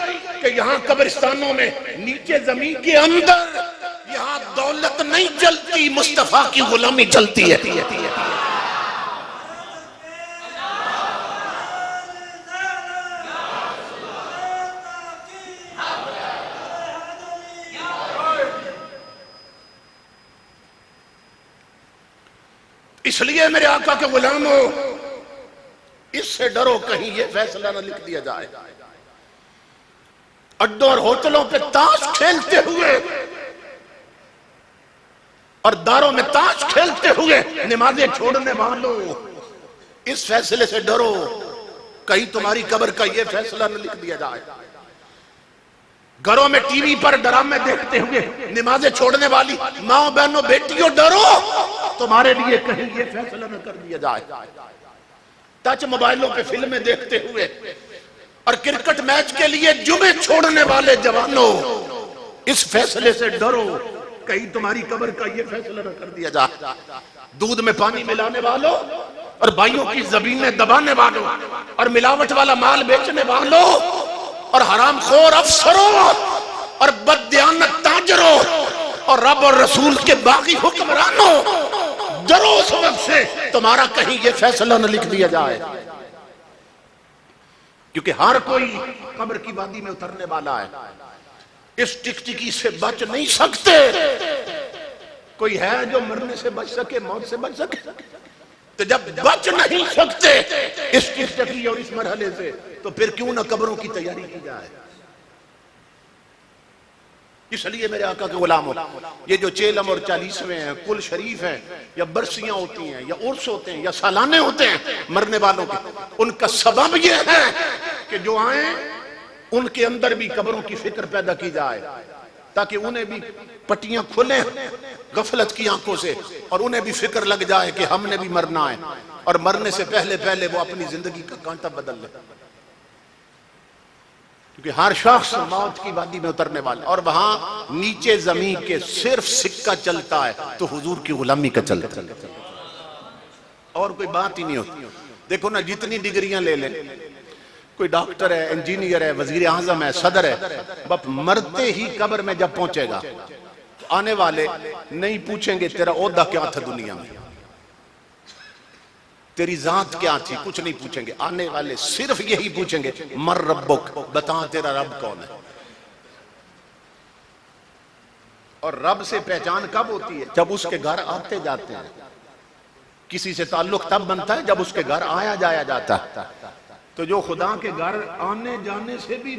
कि यहाँ कब्रिस्तानों में नीचे जमीन के अंदर यहाँ दौलत नहीं चलती, मुस्तफा की गुलामी चलती है। इसलिए मेरे आका के गुलामों इससे डरो कहीं ये फैसला न लिख दिया जाए अड्डों और होटलों पे ताश खेलते हुए और दारों में ताश खेलते हुए नमाजें छोड़ने वालों, इस फैसले से डरो कहीं तुम्हारी कब्र का ये फैसला न लिख दिया जाए। घरों में टीवी पर ड्रामे देखते हुए नमाजें छोड़ने वाली माओ बहनों बेटियों डरो तुम्हारे लिए कहीं ये फैसला न कर दिया जाए। टच मोबाइलों पे फिल्में देखते हुए और क्रिकेट मैच के लिए जुमे छोड़ने वाले जवानों, इस फैसले से डरो कहीं तुम्हारी कब्र का ये फैसला न कर दिया जाए। दूध में पानी मिलाने वालों और भाइयों की जमीनें दबाने वालों और मिलावट वाला माल बेचने वालों और हरामखोर अफसरों और बददियानत ताजरों और रब और रसूल के बागी हुक्मरानों, डरो उस वक्त से तुम्हारा कहीं ये फैसला न लिख दिया जाए, क्योंकि हर कोई कब्र की वादी में उतरने वाला है। इस टिकटिकी से बच नहीं सकते। कोई है जो मरने से बच सके, मौत से बच सके? तो जब बच नहीं सकते इस टिकटिकी और इस मरहले से, तो फिर क्यों ना कब्रों की तैयारी की जाए। इसलिए मेरे आका के गुलामों, ये जो चेलम और 40वें हैं, कुल शरीफ हैं, या बरसियां होती हैं, या उर्स होते हैं, या सालाने होते हैं मरने वालों के, उनका सबब ये है कि जो आए उनके अंदर भी कब्रों की फिक्र पैदा की जाए, ताकि उन्हें भी पट्टियां खुले गफलत की आंखों से और उन्हें भी फिक्र लग जाए कि हमने भी मरना है, और मरने से पहले पहले वो अपनी जिंदगी का कांटा बदल ले, क्योंकि हर शख्स मौत की वादी में उतरने वाला, और वहां नीचे जमीन के सिर्फ सिक्का चलता है तो हुजूर की गुलामी का चलता है, और कोई बात ही नहीं होती। देखो ना, जितनी डिग्रियां ले लें, कोई डॉक्टर है, इंजीनियर है, वजीर आजम है, सदर है, बस मरते ही कब्र में जब पहुंचेगा तो आने वाले नहीं पूछेंगे तेरा ओहदा क्या था दुनिया में, तेरी जात क्या थी, कुछ नहीं पूछेंगे। आने वाले सिर्फ यही पूछेंगे मर रब्बुक, बता तेरा रब कौन है। और रब से पहचान कब होती है? जब उसके घर आते जाते हैं। किसी से ताल्लुक तब बनता है जब उसके घर आया जाया जाता है। तो जो खुदा के घर आने जाने से भी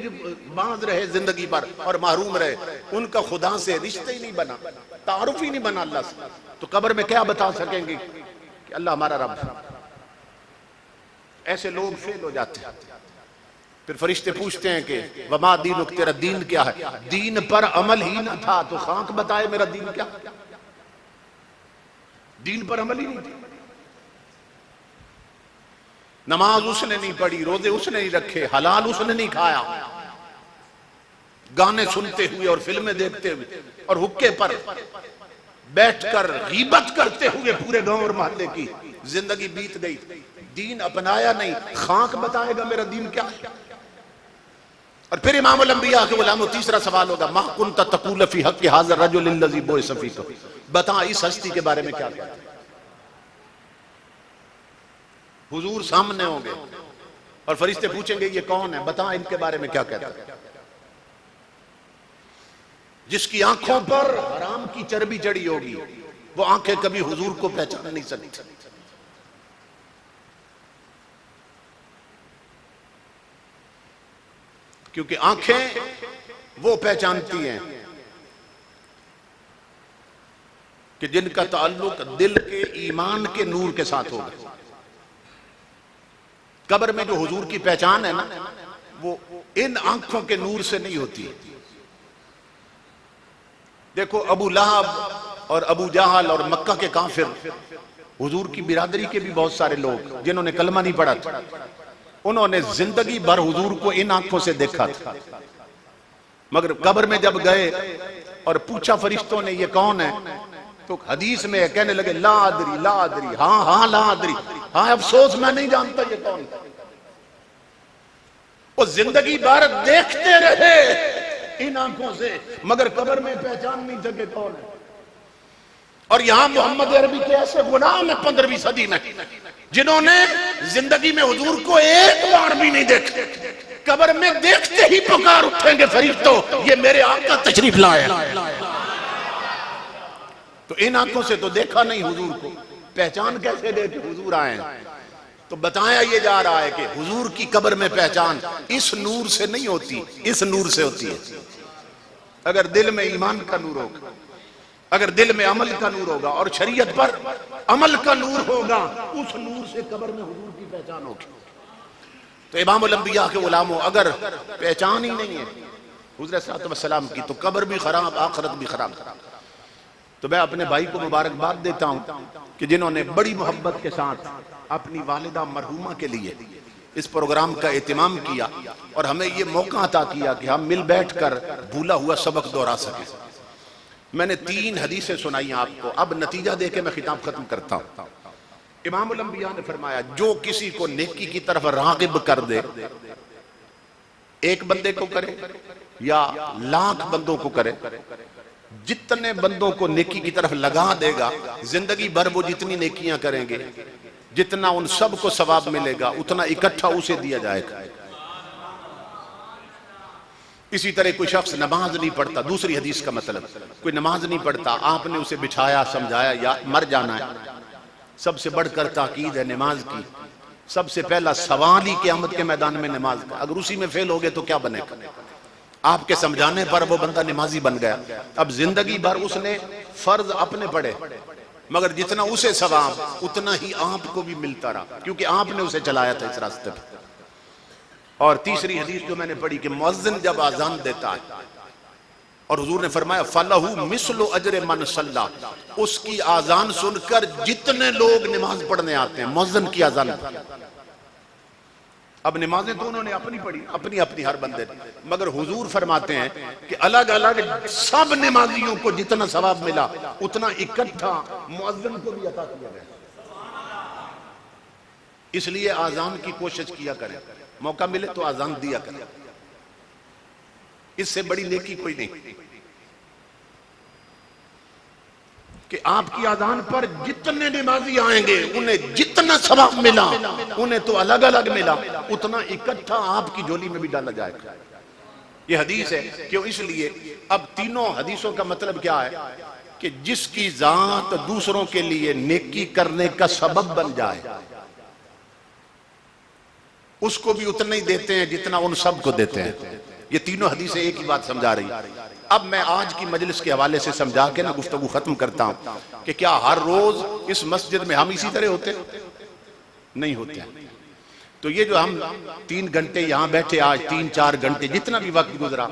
बांध रहे जिंदगी भर और महरूम रहे, उनका खुदा से रिश्ते ही नहीं बना, तारुफ ही नहीं बना अल्लाह से, तो कब्र में क्या बता सकेंगे कि अल्लाह हमारा रब है। ऐसे लोग फेल हो जाते हैं। फिर फरिश्ते पूछते हैं कि वमा दीनुक, तेरा दीन क्या है? दीन पर अमल ही ना था तो खाक बताए मेरा दीन क्या। दीन पर अमल ही नहीं था, नमाज उसने नहीं पढ़ी, रोजे उसने नहीं रखे, हलाल उसने नहीं खाया, गाने सुनते हुए और फिल्में देखते हुए और हुक्के पर बैठकर गीबत करते हुए पूरे गांव और मोहल्ले की जिंदगी बीत गई, दीन अपनाया नहीं, खाक बताएगा मेरा दीन क्या। और फिर इमामुल अंबिया के गुलामों, तीसरा सवाल होगा मा कुन्त तक़ूल फी हक़्क़ि हाज़ा रजुल लज़ी बुइसा फ़ीकुम, बता इस हस्ती के बारे में क्या कहते हैं। हुजूर सामने होंगे और फरिश्ते पूछेंगे ये कौन है, बता इनके बारे में क्या कहता है। जिसकी आंखों पर हराम की चर्बी चढ़ी होगी वो आंखें कभी हुजूर को पहचान नहीं सकती। क्योंकि आंखें वो पहचानती हैं कि जिनका ताल्लुक दिल के ईमान के नूर के साथ होगा। कब्र में जो हुजूर की पहचान है ना, वो इन आंखों के नूर से नहीं होती। देखो अबू लहब और अबू जहल और मक्का के काफिर, हुजूर की बिरादरी के भी बहुत सारे लोग जिन्होंने कलमा नहीं पढ़ा था, उन्होंने जिंदगी भर हुजूर को इन आंखों से देखा था। मगर कब्र में जब गए और पूछा फरिश्तों ने ये कौन है, तो हदीस में कहने लगे ला अदरी, हाँ हाँ ला अदरी, हाँ अफसोस मैं नहीं जानता ये कौन है। वो जिंदगी भर देखते रहे इन आंखों से, मगर कब्र में पहचान नहीं सके कौन है। और यहां मोहम्मद अरबी के ऐसे गुलाम है 15वीं सदी में जिन्होंने जिंदगी में हुजूर को एक बार भी नहीं देखा, कब्र में देखते ही पुकार उठेंगे फरिश्तों ये मेरे आका तशरीफ लाए। तो इन आंखों से तो देखा नहीं हुजूर को, पहचान कैसे दे कि हुजूर आए। तो बताया ये जा रहा है कि हुजूर की कब्र में पहचान इस नूर से नहीं होती, इस नूर से होती है। अगर दिल में ईमान का नूर होगा, अगर दिल में अमल का नूर होगा और शरीयत पर अमल का नूर होगा, उस नूर से कब्र में हुजूर की पहचान होगी। तो इमामुल अंबिया के उलामों अगर पहचान ही नहीं है हुजूर सल्लल्लाहु अलैहि वसल्लम की, तो कब्र भी खराब, आखिरत भी खराब। तो मैं अपने भाई को मुबारकबाद देता हूं कि जिन्होंने बड़ी मोहब्बत के साथ अपनी वालिदा मरहूमा के लिए इस प्रोग्राम का एहतमाम किया और हमें ये मौका अता किया कि हम मिल बैठकर भूला हुआ सबक दोहरा सके। मैंने 3 हदीसें सुनाई आपको, अब नतीजा देके मैं खिताब खत्म करता हूं। इमामुल अंबिया ने फरमाया जो किसी को नेकी की तरफ रागिब कर दे, एक बंदे को करे या लाख बंदों को करे, जितने बंदों को नेकी की तरफ लगा देगा, जिंदगी भर वो जितनी नेकियां करेंगे, जितना उन सबको सवाब मिलेगा उतना इकट्ठा उसे दिया जाएगा। इसी तरह कोई शख्स नमाज नहीं पढ़ता, दूसरी हदीस का मतलब कोई नमाज नहीं पढ़ता, आपने उसे बिछाया समझाया या मर जाना है, सबसे बढ़कर ताकीद है नमाज की। सबसे पहला सवाल ही क़यामत के मैदान में नमाज का, अगर उसी में फेल हो गए तो क्या बनेगा। आपके समझाने पर वो बंदा नमाजी बन गया, अब जिंदगी भर उसने फर्ज अपने पढ़े, मगर जितना उसे सवाब उतना ही आपको भी मिलता रहा, क्योंकि आपने उसे चलाया था इस रास्ते पर। और तीसरी हदीस जो मैंने पढ़ी कि मुअज्जिन जब आजान देता है और हुजूर ने फरमाया फलहु मिस्लु अजर मन सल्ला, उसकी आजान सुनकर जितने लोग नमाज पढ़ने आते हैं मुअज्जिन की आजान। अब नमाजें तो उन्होंने अपनी पढ़ी, अपनी अपनी हर बंदे, मगर हुजूर फरमाते हैं कि अलग अलग सब नमाजियों को जितना सवाब मिला उतना इकट्ठा मुअज्जिन को भी अता किया गया। इसलिए आजान की कोशिश किया करें, मौका मिले तो आजान दिया करें, इससे बड़ी नेकी कोई नहीं कि आपकी आजान पर जितने नमाजी आएंगे उन्हें जितना सवाब मिला उन्हें तो अलग अलग मिला, उतना इकट्ठा आपकी झोली में भी डाला जाएगा। ये हदीस है। क्यों? इसलिए अब तीनों हदीसों का मतलब क्या है कि जिसकी जात दूसरों के लिए नेकी करने का सबब बन जाए उसको भी उतना ही देते हैं जितना उन सब को देते हैं। ये तीनों हदीसें एक ही बात समझा रही। अब मैं आज की मजलिस के हवाले से समझा के ना गुफ्तगू खत्म करता हूं कि क्या हर रोज इस मस्जिद में हम इसी तरह होते? नहीं होते। तो ये जो हम 3 घंटे यहां बैठे, आज 3-4 घंटे जितना भी वक्त गुजरा,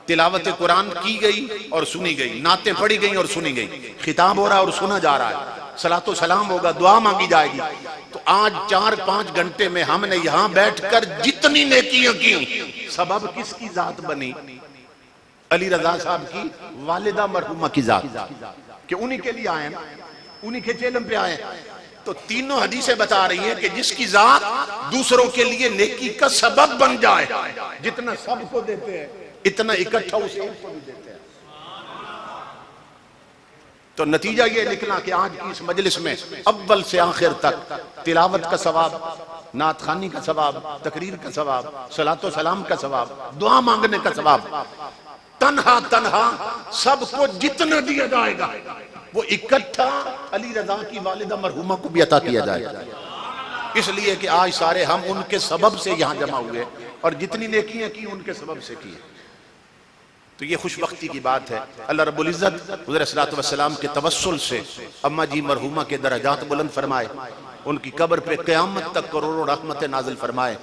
तिलावत कुरान की गई और सुनी गई, नातें पढ़ी गई और सुनी गई, खिताब हो रहा है और सुना जा रहा है, सलातो सलाम होगा, दुआ मांगी जाएगी। तो आज 4-5 घंटे में हमने यहां बैठकर जितनी नेकियां की, सबब किसकी जात बनी? अली रजा साहब की वालिदा मरहुमा की जात, कि उन्हीं के लिए आए ना, उन्हीं के चेलम पे आए। तो तीनों हदीसें बता रही हैं कि जिसकी जात दूसरों के लिए नेकी का सबब बन जाए, जितना सबको देते हैं इतना इकट्ठा उसे एक को भी देते हैं। तो नतीजा ये निकला कि आज की इस मजलिस में अव्वल से आखिर तक तिलावत का सवाब, नात खानी का सवाब, तकरीर का सवाब, सलातो सलाम का सवाब, दुआ मांगने का सवाब, तन्हा तन्हा सबको जितना दिया जाएगा वो इकट्ठा अली रजा की वालिदा मरहुमा को भी अता किया जाएगा। इसलिए कि आज सारे हम उनके सबब से यहां जमा हुए और जितनी नेकियां की उनके सबब से की। तो ये खुशबख्ती की बात है। अल्लाह रब्बुल इज्जत हुज़ूर सल्लल्लाहु अलैहि वसल्लम के तवस्सुल से अम्मा जी मरहुमा के दरजात बुलंद फरमाए, उनकी कब्र पे क़यामत तक करोड़ों रहमतें नाज़िल फरमाए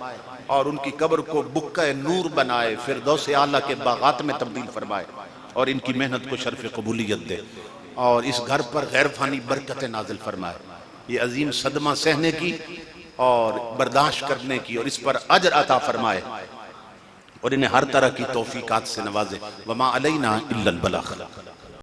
और उनकी कब्र को बुक्का नूर बनाए, फिरदौस आला के बागात में तब्दील फरमाए और इनकी मेहनत को शर्फ कबूलियत दे और इस घर पर गैर फानी बरकतें नाज़िल फरमाए। ये अजीम सदमा सहने की और बर्दाश्त करने की और इस पर अजर अता फरमाए और इन्हें हर तरह की तौफीकात से नवाजे। वमा अलैना इल्लल बलाग।